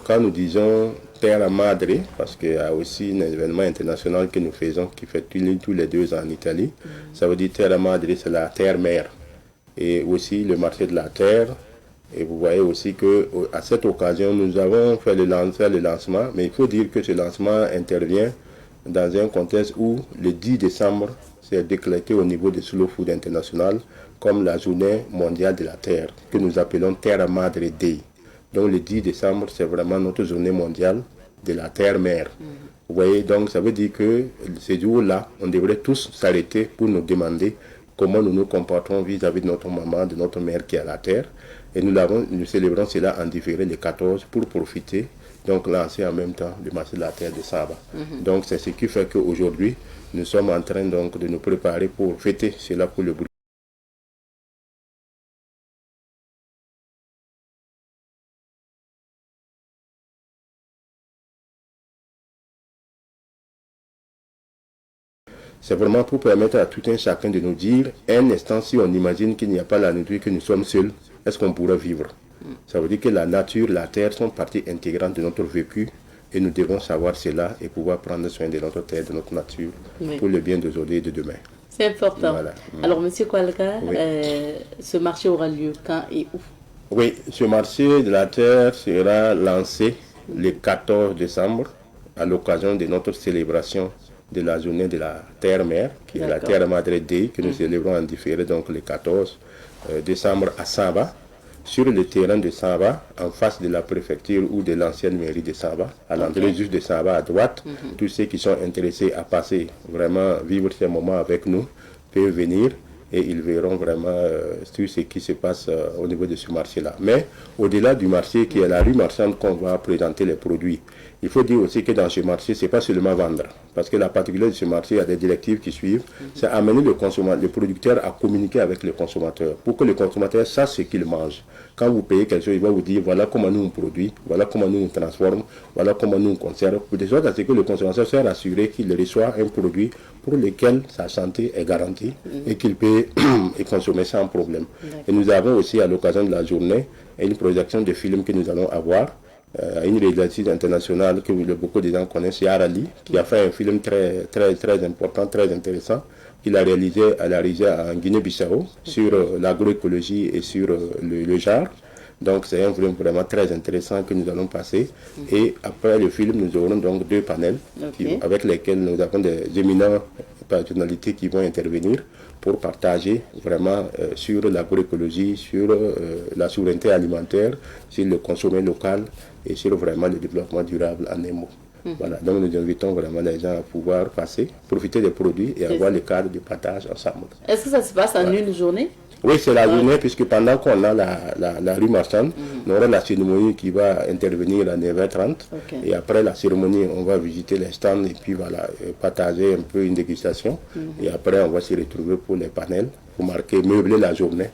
quand nous disons Terra Madre, parce qu'il y a aussi un événement international que nous faisons qui fait tous les 2 ans en Italie, ça veut dire Terra Madre, c'est la terre-mère. Et aussi le marché de la terre. Et vous voyez aussi qu'à cette occasion, nous avons fait le lancement, mais il faut dire que ce lancement intervient dans un contexte où le 10 décembre, c'est décrété au niveau de Slow Food International comme la journée mondiale de la terre, que nous appelons Terra Madre Day. Donc le 10 décembre, c'est vraiment notre journée mondiale de la terre-mère. Vous voyez, donc ça veut dire que ces jours-là, on devrait tous s'arrêter pour nous demander comment nous nous comportons vis-à-vis de notre maman, de notre mère qui est à la terre. Et nous célébrons cela en différé le 14 pour profiter, donc lancer en même temps le marché de la terre de Saba. Donc c'est ce qui fait qu'aujourd'hui, nous sommes en train donc de nous préparer pour fêter cela pour le Burkina. C'est vraiment pour permettre à tout un chacun de nous dire, un instant, si on imagine qu'il n'y a pas la nature, que nous sommes seuls, est-ce qu'on pourrait vivre? Ça veut dire que la nature, la terre sont partie intégrante de notre vécu et nous devons savoir cela et pouvoir prendre soin de notre terre, de notre nature, pour le bien d'aujourd'hui et de demain. C'est important. Voilà. Alors, Monsieur Koualga, Oui. ce marché aura lieu quand et où? Oui, ce marché de la terre sera lancé le 14 décembre à l'occasion de notre célébration de la journée de la terre-mère, qui est la D'accord. Terre Madre Dei, que nous célébrons en différé, donc le 14 décembre à Saba, sur le terrain de Saba, en face de la préfecture ou de l'ancienne mairie de Saba, à l'entrée juste de Saba à droite. Tous ceux qui sont intéressés à passer vraiment vivre ces moments avec nous peuvent venir et ils verront vraiment tout ce qui se passe au niveau de ce marché-là. Mais au-delà du marché qui est la rue marchande qu'on va présenter les produits, il faut dire aussi que dans ce marché, ce n'est pas seulement vendre. Parce que la particularité de ce marché, il y a des directives qui suivent. C'est amener le producteur à communiquer avec le consommateur pour que le consommateur sache ce qu'il mange. Quand vous payez quelque chose, il va vous dire voilà comment nous on produit, voilà comment nous on transforme, voilà comment nous on conserve. De sorte à ce que le consommateur soit rassuré qu'il reçoit un produit pour lequel sa santé est garantie et qu'il peut et consommer sans problème. Et nous avons aussi à l'occasion de la journée une projection de films que nous allons avoir. Une réalisatrice internationale que beaucoup de gens connaissent, Yara Ali, qui a fait un film très important, très intéressant, qu'il a réalisé en Guinée-Bissau sur l'agroécologie et sur le genre. Donc c'est un film vraiment très intéressant que nous allons passer. Et après le film, nous aurons donc 2 panels avec lesquels nous avons des éminents personnalités qui vont intervenir pour partager vraiment sur l'agroécologie, sur la souveraineté alimentaire, sur le consommer local et sur vraiment le développement durable en un mot. Voilà, donc nous invitons vraiment les gens à pouvoir passer, profiter des produits et avoir le cadre de partage ensemble. Est-ce que ça se passe en une journée? Oui, c'est la journée, puisque pendant qu'on a la rue marchande, on aura la cérémonie qui va intervenir à 9h30. Et après la cérémonie, on va visiter les stands et puis voilà, partager un peu une dégustation. Et après, on va se retrouver pour les panels, pour meubler la journée.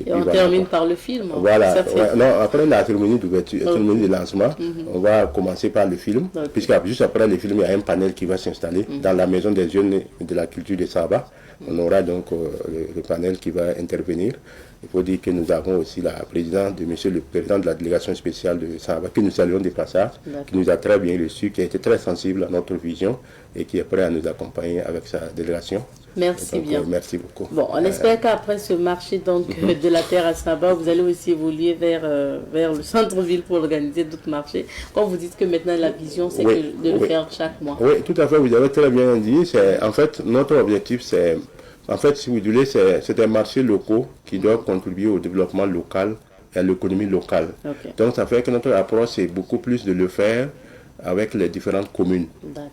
Et on termine par le film. Voilà. Non, après la cérémonie d'ouverture, la cérémonie de lancement, on va commencer par le film, puisque juste après le film, il y a un panel qui va s'installer dans la maison des jeunes de la culture de Saba. On aura donc le panel qui va intervenir. Il faut dire que nous avons aussi la présidente de monsieur le président de la délégation spéciale de Saba, que nous saluons de passage, qui nous a très bien reçus, qui a été très sensible à notre vision et qui est prêt à nous accompagner avec sa délégation. Merci donc, bien. Merci beaucoup. Bon, on espère qu'après ce marché donc, de la terre à Saba, vous allez aussi évoluer vers le centre-ville pour organiser d'autres marchés. Quand vous dites que maintenant la vision, c'est de le faire chaque mois. Oui, tout à fait, vous avez très bien dit. En fait, notre objectif, c'est... En fait, si vous voulez, c'est des marchés locaux qui doivent contribuer au développement local et à l'économie locale. Donc, ça fait que notre approche, c'est beaucoup plus de le faire avec les différentes communes.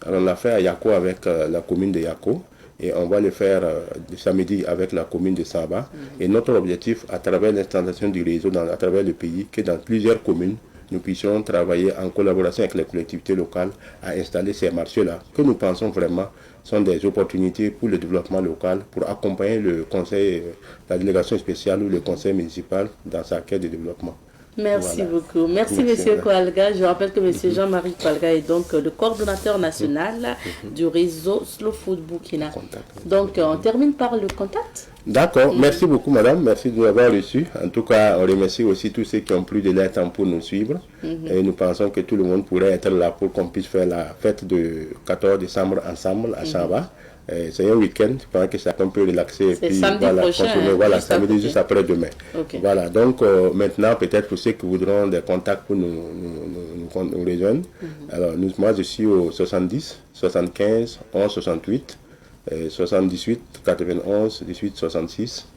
Alors, on l'a fait à Yako avec la commune de Yako. Et on va le faire le samedi avec la commune de Saba. Et notre objectif, à travers l'installation du réseau à travers le pays, que dans plusieurs communes, nous puissions travailler en collaboration avec les collectivités locales à installer ces marchés-là, que nous pensons vraiment sont des opportunités pour le développement local, pour accompagner le conseil, la délégation spéciale ou le conseil municipal dans sa quête de développement. Merci beaucoup. Merci Monsieur Koualga. Je rappelle que Monsieur Jean-Marie Koualga est donc le coordonnateur national du réseau Slow Food Burkina. Donc on termine par le contact. D'accord. Merci beaucoup madame. Merci de nous avoir reçus. En tout cas, on remercie aussi tous ceux qui ont pris de leur temps pour nous suivre. Et nous pensons que tout le monde pourrait être là pour qu'on puisse faire la fête de 14 décembre ensemble à Saba. C'est un week-end, je pense que chacun peut relaxer et puis samedi voilà, prochain, consommer, voilà, samedi juste après demain. Voilà, donc maintenant peut-être pour ceux qui voudront des contacts pour nous rejoindre. Alors moi je suis au 70 75 11 68 78 91 18 66.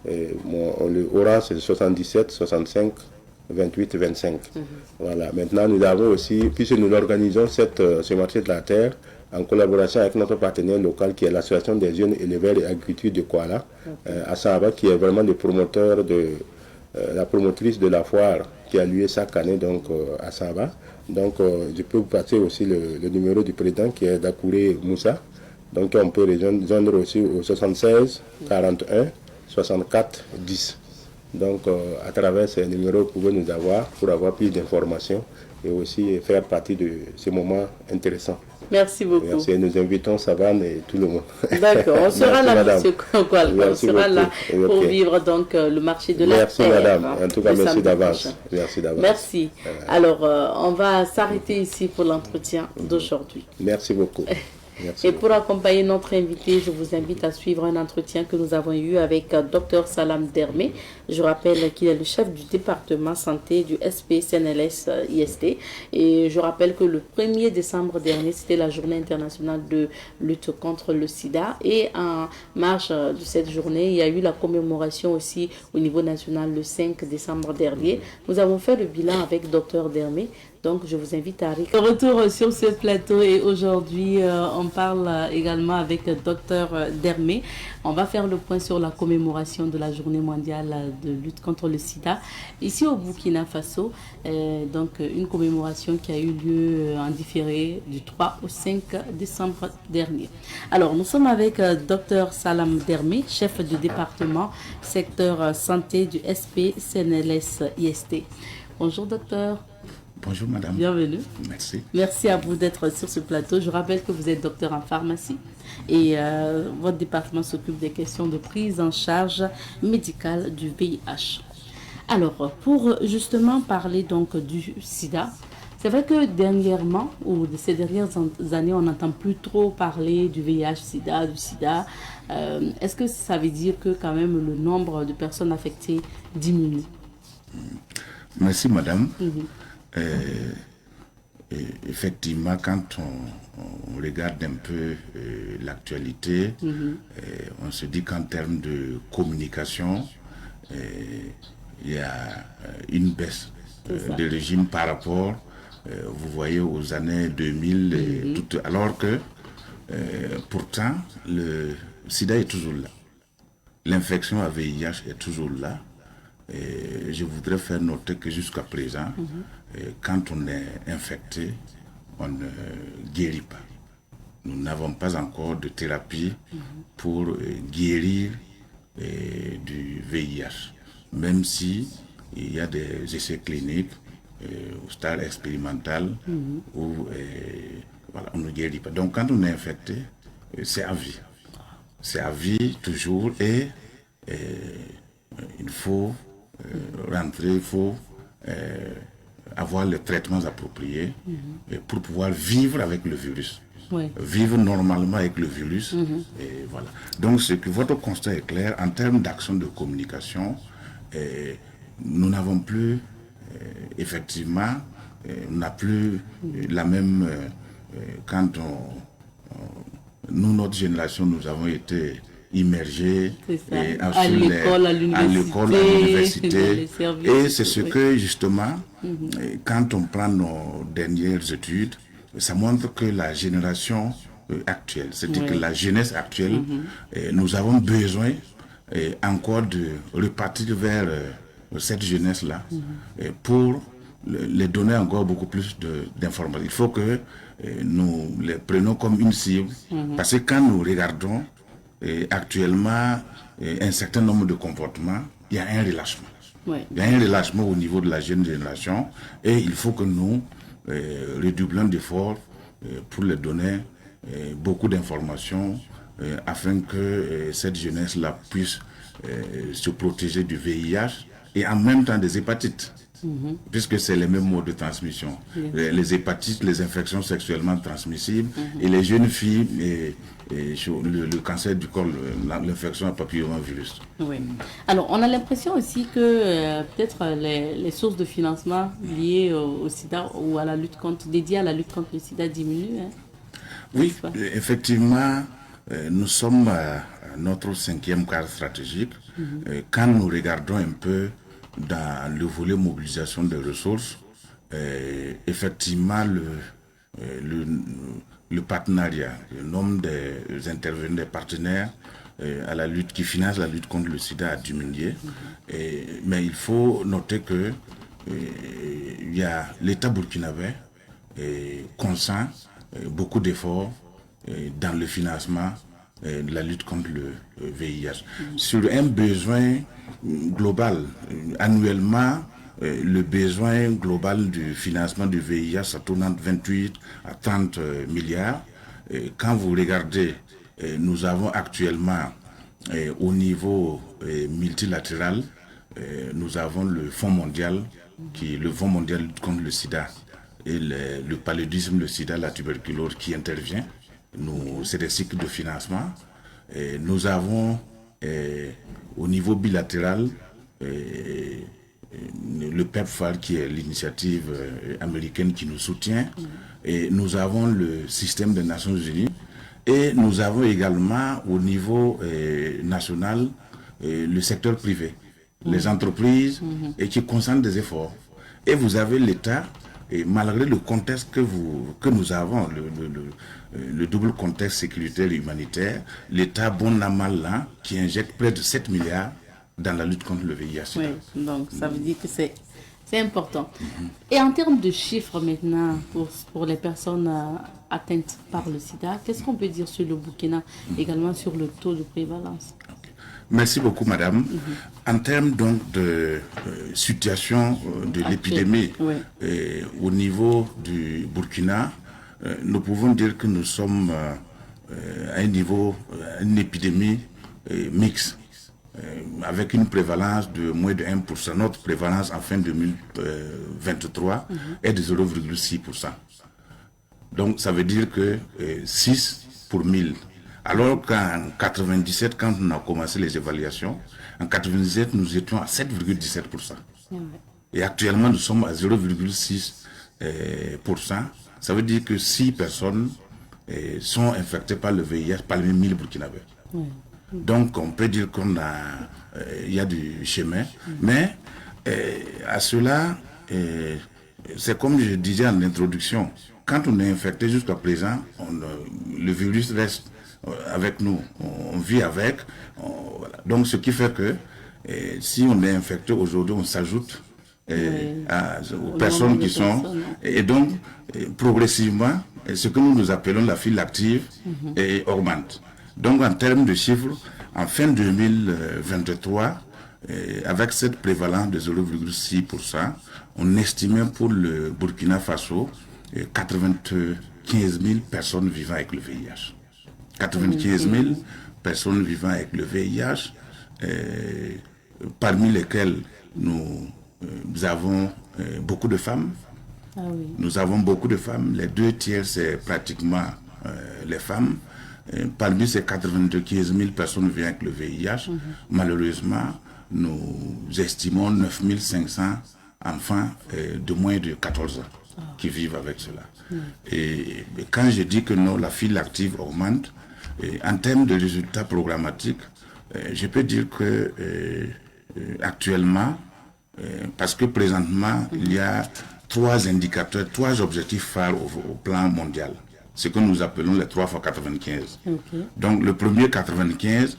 Le orange c'est 77 65 28 25. Voilà, maintenant nous avons aussi, puisque nous organisons ce marché de la terre en collaboration avec notre partenaire local qui est l'association des jeunes éleveurs et agriculture de Kouala, à Saba, qui est vraiment le promoteur la promotrice de la foire qui a lieu chaque année donc, à Saba. Donc je peux vous passer aussi le numéro du président qui est Dakouré Moussa. Donc on peut rejoindre aussi au 76 41 64 10. Donc à travers ces numéros, vous pouvez nous avoir pour avoir plus d'informations et aussi faire partie de ces moments intéressants. Merci beaucoup. Merci. Nous invitons Savane et tout le monde. D'accord, on sera là, monsieur Koualga. On sera là pour vivre donc le marché de la terre. Merci madame. En tout cas, merci d'avance. Merci d'avance. Merci. Alors, on va s'arrêter ici pour l'entretien d'aujourd'hui. Merci beaucoup. Merci Et pour accompagner notre invité, je vous invite à suivre un entretien que nous avons eu avec Dr Salam Dermé. Je rappelle qu'il est le chef du département santé du SP CNLS IST. Et je rappelle que le 1er décembre dernier, c'était la journée internationale de lutte contre le sida. Et en marge de cette journée, il y a eu la commémoration aussi au niveau national le 5 décembre dernier. Nous avons fait le bilan avec Dr Dermé. Donc, je vous invite à retour sur ce plateau. Et aujourd'hui, on parle également avec Dr Dermé. On va faire le point sur la commémoration de la journée mondiale de lutte contre le sida. Ici au Burkina Faso, donc une commémoration qui a eu lieu en différé du 3 au 5 décembre dernier. Alors, nous sommes avec Dr Salam Dermé, chef de département, secteur santé du SP CNLS IST. Bonjour, docteur. Bonjour madame. Bienvenue. Merci. Merci à vous d'être sur ce plateau. Je rappelle que vous êtes docteur en pharmacie et votre département s'occupe des questions de prise en charge médicale du VIH. Alors, pour justement parler donc du sida, c'est vrai que dernièrement, ou de ces dernières années, on n'entend plus trop parler du VIH-Sida, du sida. Est-ce que ça veut dire que quand même le nombre de personnes affectées diminue? Merci madame. Effectivement, quand on regarde un peu l'actualité, on se dit qu'en termes de communication, il y a une baisse de régime par rapport, vous voyez, aux années 2000, alors que pourtant le sida est toujours là. L'infection à VIH est toujours là. Et je voudrais faire noter que jusqu'à présent, quand on est infecté, on ne guérit pas. Nous n'avons pas encore de thérapie pour guérir du VIH, même si il y a des essais cliniques au stade expérimental où voilà, on ne guérit pas. Donc quand on est infecté, c'est à vie. C'est à vie toujours et il faut rentrer, il faut avoir les traitements appropriés pour pouvoir vivre avec le virus. Oui. Vivre normalement avec le virus. Et voilà. Donc, votre constat est clair. En termes d'action de communication, nous n'avons plus, effectivement, on n'a plus la même... quand nous, notre génération, nous avons été immergés à l'école, à l'université, et c'est ce que justement quand on prend nos dernières études, ça montre que la génération actuelle, c'est-à-dire que la jeunesse actuelle, nous avons besoin encore de repartir vers cette jeunesse-là pour les donner encore beaucoup plus d'informations. Il faut que nous les prenions comme une cible, parce que quand nous regardons actuellement un certain nombre de comportements, il y a un relâchement. Ouais. Il y a un relâchement au niveau de la jeune génération et il faut que nous redoublions d'efforts pour les donner beaucoup d'informations afin que cette jeunesse-là puisse se protéger du VIH et en même temps des hépatites. Puisque c'est les mêmes modes de transmission. Les hépatites, les infections sexuellement transmissibles et les jeunes filles, le cancer du col, l'infection à papillomavirus. Oui. Alors, on a l'impression aussi que peut-être les sources de financement liées au sida ou à la lutte dédiées à la lutte contre le sida diminuent. Hein. Oui, effectivement, nous sommes à notre 5e cadre stratégique. Quand nous regardons un peu dans le volet mobilisation des ressources, effectivement, le partenariat, le nombre des intervenants, des partenaires à la lutte, qui financent la lutte contre le sida a diminué. Mais il faut noter que l'État burkinabé consent beaucoup d'efforts dans le financement de la lutte contre le VIH. Sur un besoin global, annuellement, le besoin global du financement du VIH, ça tourne entre 28 à 30 milliards. Quand vous regardez, nous avons actuellement, au niveau multilatéral, nous avons le Fonds mondial, le Fonds mondial contre le sida, et le paludisme, le sida, la tuberculose qui intervient c'est des cycles de financement. Et nous avons au niveau bilatéral le PEPFAR qui est l'initiative américaine qui nous soutient, et nous avons le système des Nations Unies, et nous avons également au niveau national le secteur privé, les entreprises et qui consentent des efforts. Et vous avez l'État, et malgré le contexte que nous avons, le double contexte sécuritaire et humanitaire, l'État bon à mal là, qui injecte près de 7 milliards dans la lutte contre le VIH. Oui, donc ça veut dire que c'est important. Et en termes de chiffres maintenant, pour les personnes atteintes par le sida, qu'est-ce qu'on peut dire sur le Burkina, également sur le taux de prévalence? Merci beaucoup, madame. En termes donc de situation de l'épidémie au niveau du Burkina, nous pouvons dire que nous sommes à un niveau, une épidémie mixte, avec une prévalence de moins de 1%. Notre prévalence en fin 2023 est de 0,6%. Donc ça veut dire que 6 pour 1000. Alors qu'en 97, quand on a commencé les évaluations, en 97, nous étions à 7,17%. Et actuellement, nous sommes à 0,6%. Ça veut dire que 6 personnes sont infectées par le VIH parmi 1000 Burkinabés. Donc, on peut dire il y a du chemin. Mais à cela, c'est comme je disais en introduction, quand on est infecté jusqu'à présent, le virus reste avec nous, on vit avec. Voilà. Donc, ce qui fait que si on est infecté aujourd'hui, on s'ajoute aux personnes qui sont... Et donc, progressivement, ce que nous appelons la file active augmente. Donc, en termes de chiffres, en fin 2023, avec cette prévalence de 0,6%, on estimait pour le Burkina Faso 95 000 personnes vivant avec le VIH. 95 000 personnes vivant avec le VIH, parmi lesquelles nous avons beaucoup de femmes. Nous avons beaucoup de femmes. Les 2/3, c'est pratiquement les femmes. Parmi ces 95 000 personnes vivant avec le VIH, malheureusement, nous estimons 9 500 enfants de moins de 14 ans qui vivent avec cela. Et quand je dis que la file active augmente, en termes de résultats programmatiques, je peux dire que actuellement, parce que présentement, il y a 3 indicateurs, 3 objectifs phares au plan mondial. Ce que nous appelons les 3 x 95. Donc le premier 95,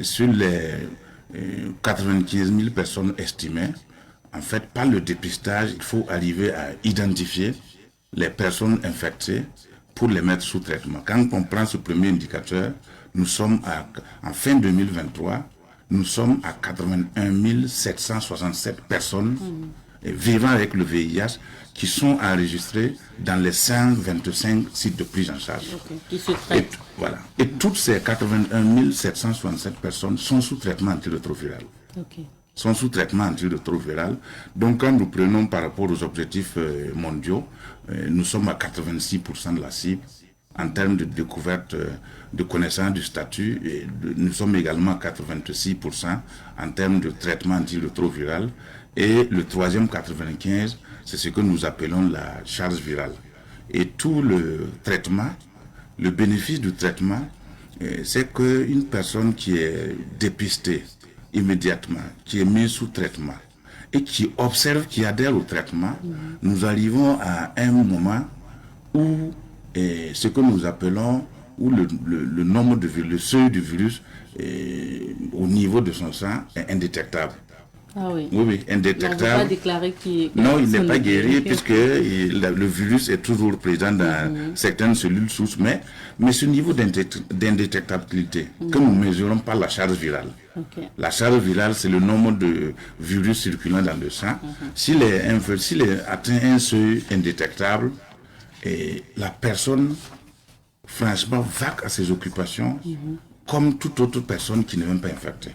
sur les 95 000 personnes estimées, en fait, par le dépistage, il faut arriver à identifier les personnes infectées pour les mettre sous traitement. Quand on prend ce premier indicateur, nous sommes en fin 2023, nous sommes à 81 767 personnes vivant avec le VIH qui sont enregistrés dans les 125 sites de prise en charge. Voilà. Et toutes ces 81 767 personnes sont sous traitement antirétroviral. Sont sous traitement antirétroviral. Donc quand nous prenons par rapport aux objectifs mondiaux, nous sommes à 86% de la cible en termes de découverte, de connaissance du statut, et nous sommes également à 86% en termes de traitement antirétroviral. Et le troisième 95, c'est ce que nous appelons la charge virale. Et tout le traitement, le bénéfice du traitement, c'est qu'une personne qui est dépistée immédiatement, qui est mise sous traitement et qui observe, qui adhère au traitement, nous arrivons à un moment où ce que nous appelons, où le nombre de virus, le seuil du virus au niveau de son sang est indétectable. Oui, indétectable. On ne peut pas déclarer qu'il non, il n'est pas guéri puisque le virus est toujours présent dans certaines cellules sources, mais ce niveau d'indétectabilité que nous mesurons par la charge virale. La charge virale, c'est le nombre de virus circulant dans le sang. S'il est atteint un seuil indétectable, la personne, franchement, va à ses occupations comme toute autre personne qui n'est même pas infectée.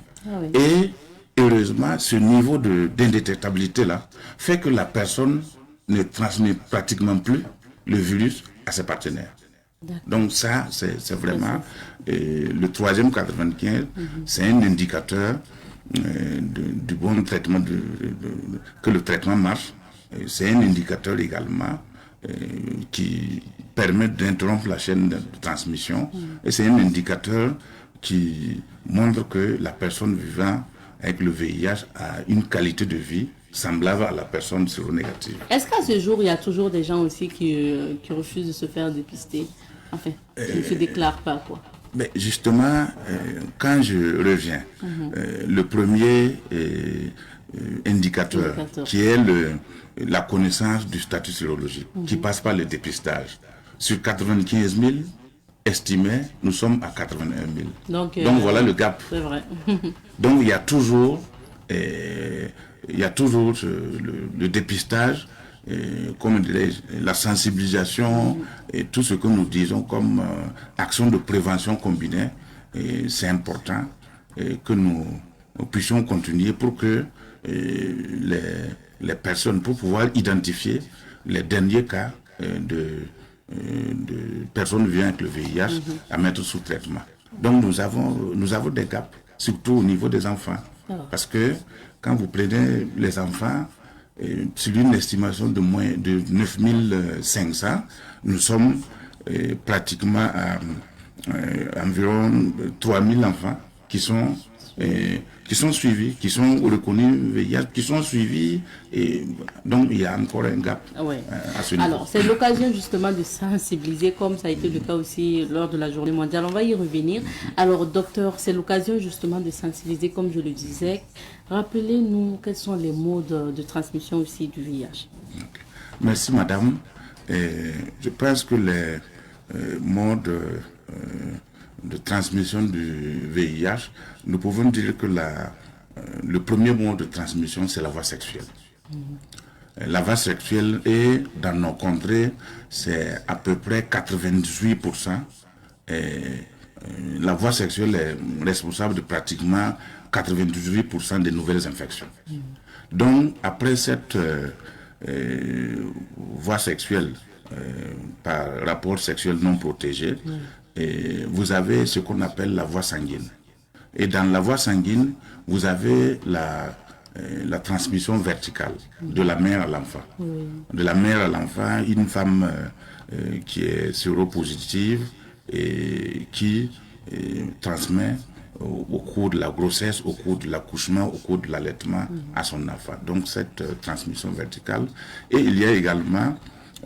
Et heureusement, ce niveau d'indétectabilité-là fait que la personne ne transmet pratiquement plus le virus à ses partenaires. Donc ça, c'est vraiment... le troisième 95, c'est un indicateur du bon traitement, que le traitement marche. C'est un indicateur également qui permet d'interrompre la chaîne de transmission. Et c'est un indicateur qui montre que la personne vivant avec le VIH a une qualité de vie semblable à la personne séronégative. Est-ce qu'à ce jour, il y a toujours des gens aussi qui refusent de se faire dépister? Enfin, qui ne se déclarent pas, quoi. Mais justement, quand je reviens, le premier indicateur qui est la connaissance du statut sérologique, qui passe par le dépistage, sur 95 000 estimés, nous sommes à 81 000. Donc voilà le gap. C'est vrai. Donc il y a toujours, le dépistage, comme dirais-je, la sensibilisation et tout ce que nous disons comme action de prévention combinée, c'est important que nous puissions continuer pour que les personnes, pour pouvoir identifier les derniers cas de personnes vivant avec le VIH à mettre sous traitement. Donc nous avons des gaps, surtout au niveau des enfants. Parce que quand vous prenez les enfants, sur une estimation de moins de 9500, nous sommes pratiquement à environ 3000 enfants qui sont suivis, qui sont reconnus VIH, qui sont suivis, et donc il y a encore un gap à ce niveau. Alors, c'est l'occasion justement de sensibiliser, comme ça a été le cas aussi lors de la journée mondiale. On va y revenir. Alors, docteur, c'est l'occasion justement de sensibiliser, comme je le disais. Rappelez-nous quels sont les modes de transmission aussi du VIH. Okay. Merci, madame. Je pense que les modes de transmission du VIH, nous pouvons dire que le premier mode de transmission, c'est la voie sexuelle. La voie sexuelle est, dans nos contrées, c'est à peu près 98%. La voie sexuelle est responsable de pratiquement 98% des nouvelles infections. Donc, après cette voie sexuelle, par rapport sexuel non protégé, vous avez ce qu'on appelle la voie sanguine. Et dans la voie sanguine, vous avez la transmission verticale de la mère à l'enfant. De la mère à l'enfant, une femme qui est séropositive et qui transmet au cours de la grossesse, au cours de l'accouchement, au cours de l'allaitement à son enfant. Donc cette transmission verticale. Et il y a également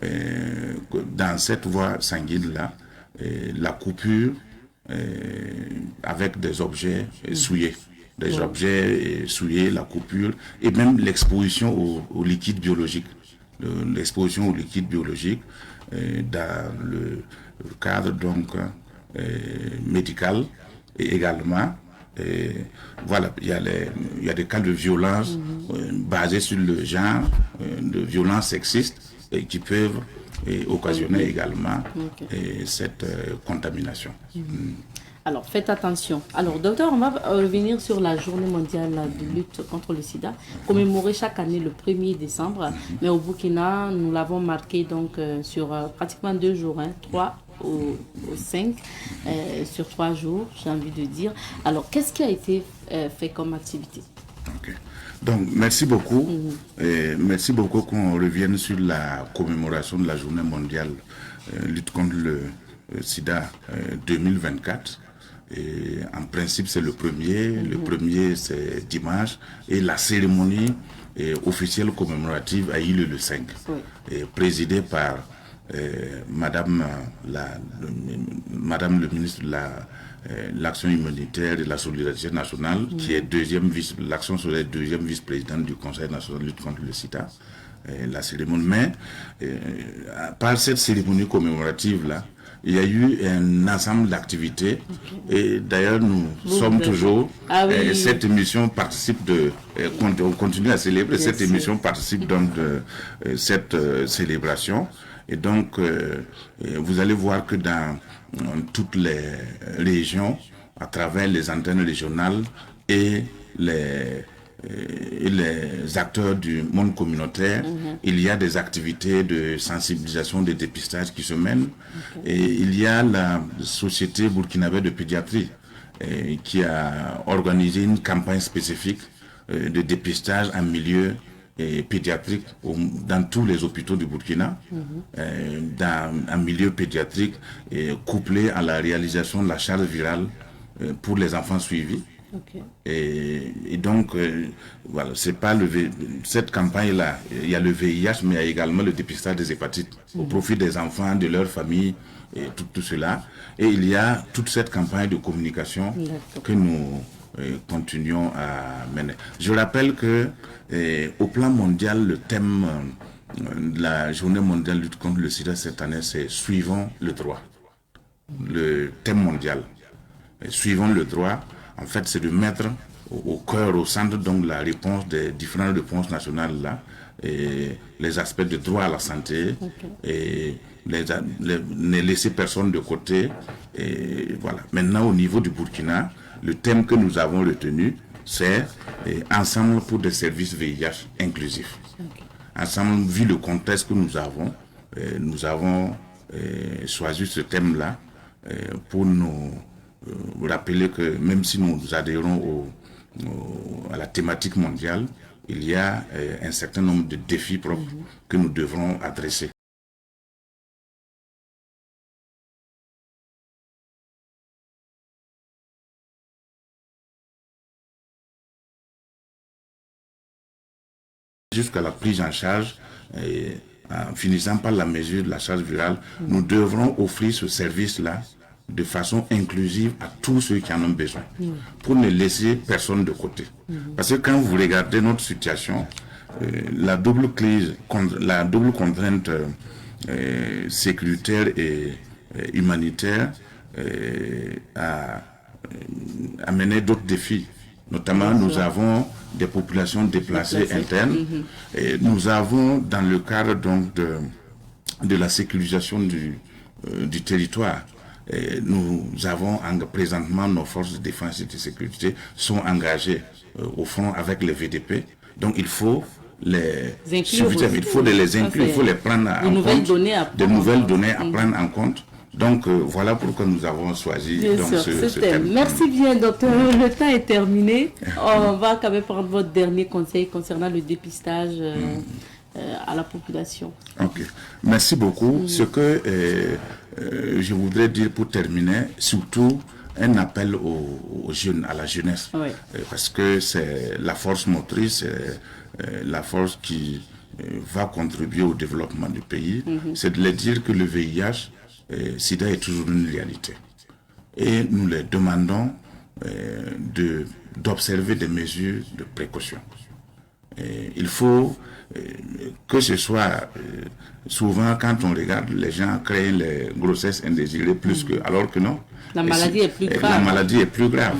dans cette voie sanguine-là la coupure avec des objets souillés. Des objets souillés, la coupure, et même l'exposition au liquide biologique. L'exposition au liquide biologique dans le cadre donc médical, et également voilà, il y a des cas de violence basés sur le genre, de violence sexiste, qui peuvent occasionner également cette contamination. Alors, faites attention. Alors, docteur, on va revenir sur la journée mondiale de lutte contre le sida, commémorée chaque année le 1er décembre. Mais au Burkina, nous l'avons marqué donc sur pratiquement 2 jours, 3 au 5, sur 3 jours, j'ai envie de dire. Alors, qu'est-ce qui a été fait comme activité? Donc, merci beaucoup. Merci beaucoup qu'on revienne sur la commémoration de la journée mondiale lutte contre le sida 2024. Et en principe, c'est le premier. Le premier, c'est dimanche. Et la cérémonie officielle commémorative a eu lieu le 5, présidée par Madame le ministre de l'action humanitaire et de la solidarité nationale, qui est l'action sur les deuxième vice-présidente du Conseil national de lutte contre le sida. La cérémonie, mais par cette cérémonie commémorative-là, il y a eu un ensemble d'activités, et d'ailleurs nous sommes toujours, cette émission participe on continue à célébrer, cette émission participe donc de cette célébration, et donc vous allez voir que dans toutes les régions, à travers les antennes régionales et les et les acteurs du monde communautaire, il y a des activités de sensibilisation, de dépistage qui se mènent. Et il y a la Société burkinabé de pédiatrie qui a organisé une campagne spécifique de dépistage en milieu pédiatrique dans tous les hôpitaux du Burkina, dans un milieu pédiatrique couplé à la réalisation de la charge virale pour les enfants suivis. Okay. Et donc, voilà, c'est pas cette campagne-là, il y a le VIH, mais il y a également le dépistage des hépatites au profit des enfants, de leurs familles, et tout cela. Et il y a toute cette campagne de communication que nous continuons à mener. Je rappelle que au plan mondial, le thème de la journée mondiale de lutte contre le sida cette année, c'est « Suivons le droit ». Le thème mondial. Suivons le droit. En fait, c'est de mettre au cœur, au centre, donc la réponse des différentes réponses nationales là, et les aspects de droit à la santé, et ne laisser personne de côté. Et voilà. Maintenant, au niveau du Burkina, le thème que nous avons retenu, c'est ensemble pour des services VIH inclusifs. Ensemble, vu le contexte que nous avons choisi ce thème-là pour nous rappeler que même si nous adhérons à la thématique mondiale, il y a un certain nombre de défis propres que nous devrons adresser. Jusqu'à la prise en charge, en finissant par la mesure de la charge virale, nous devrons offrir ce service-là de façon inclusive à tous ceux qui en ont besoin, pour ne laisser personne de côté. Parce que quand vous regardez notre situation, la double contrainte sécuritaire et humanitaire a amené d'autres défis. Notamment, nous avons des populations déplacées internes. Et nous avons, dans le cadre donc de la sécurisation du territoire, nous avons présentement nos forces de défense et de sécurité sont engagées au front avec les VDP. Donc il faut les inclure, il faut les inclure, il faut les prendre en compte, de nouvelles données à prendre en compte. Donc voilà pourquoi nous avons choisi ce thème. Merci bien, docteur. Le temps est terminé. On va quand même prendre votre dernier conseil concernant le dépistage à la population. Ok, merci beaucoup. Ce que je voudrais dire pour terminer, surtout un appel aux jeunes, à la jeunesse, parce que c'est la force motrice, la force qui va contribuer au développement du pays. C'est de leur dire que le VIH, SIDA est toujours une réalité. Et nous leur demandons d'observer des mesures de précaution. Il faut que ce soit souvent quand on regarde, les gens créent les grossesses indésirées plus que, alors que non. La maladie est plus grave. La maladie est plus grave.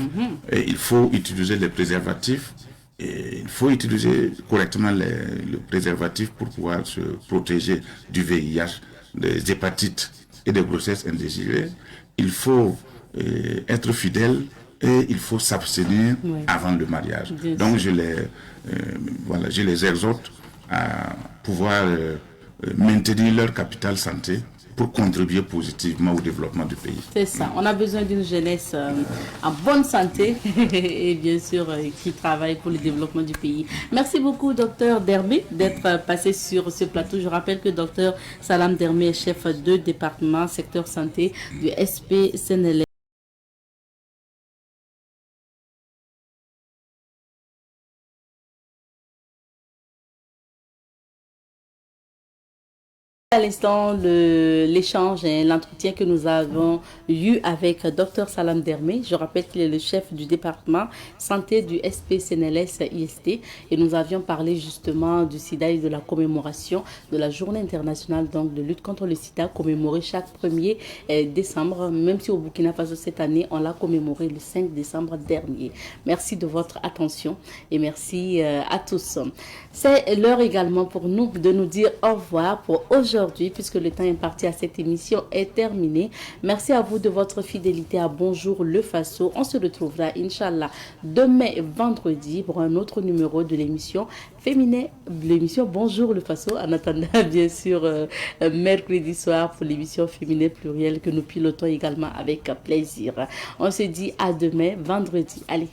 Et il faut utiliser les préservatifs. Et il faut utiliser correctement le préservatif pour pouvoir se protéger du VIH, des hépatites et des grossesses indésirées. Il faut être fidèle et il faut s'abstenir avant le mariage. Donc je les exhorte à pouvoir maintenir leur capital santé pour contribuer positivement au développement du pays. C'est ça, on a besoin d'une jeunesse en bonne santé et bien sûr qui travaille pour le développement du pays. Merci beaucoup, docteur Dermé, d'être passé sur ce plateau. Je rappelle que docteur Salam Dermé est chef de département secteur santé du SP CNLS. À l'instant, l'échange et l'entretien que nous avons eu avec Dr Salam Dermé. Je rappelle qu'il est le chef du département santé du SP CNLS IST et nous avions parlé justement du sida et de la commémoration de la journée internationale donc, de lutte contre le sida commémorée chaque 1er décembre, même si au Burkina Faso cette année, on l'a commémoré le 5 décembre dernier. Merci de votre attention et merci à tous. C'est l'heure également pour nous de nous dire au revoir pour aujourd'hui. aujourd'hui, puisque le temps imparti à cette émission est terminé. Merci à vous de votre fidélité à Bonjour le Faso. On se retrouvera, Inch'Allah, demain vendredi pour un autre numéro de l'émission féminin, l'émission Bonjour le Faso. En attendant, bien sûr, mercredi soir pour l'émission féminin plurielle que nous pilotons également avec plaisir. On se dit à demain vendredi. Allez.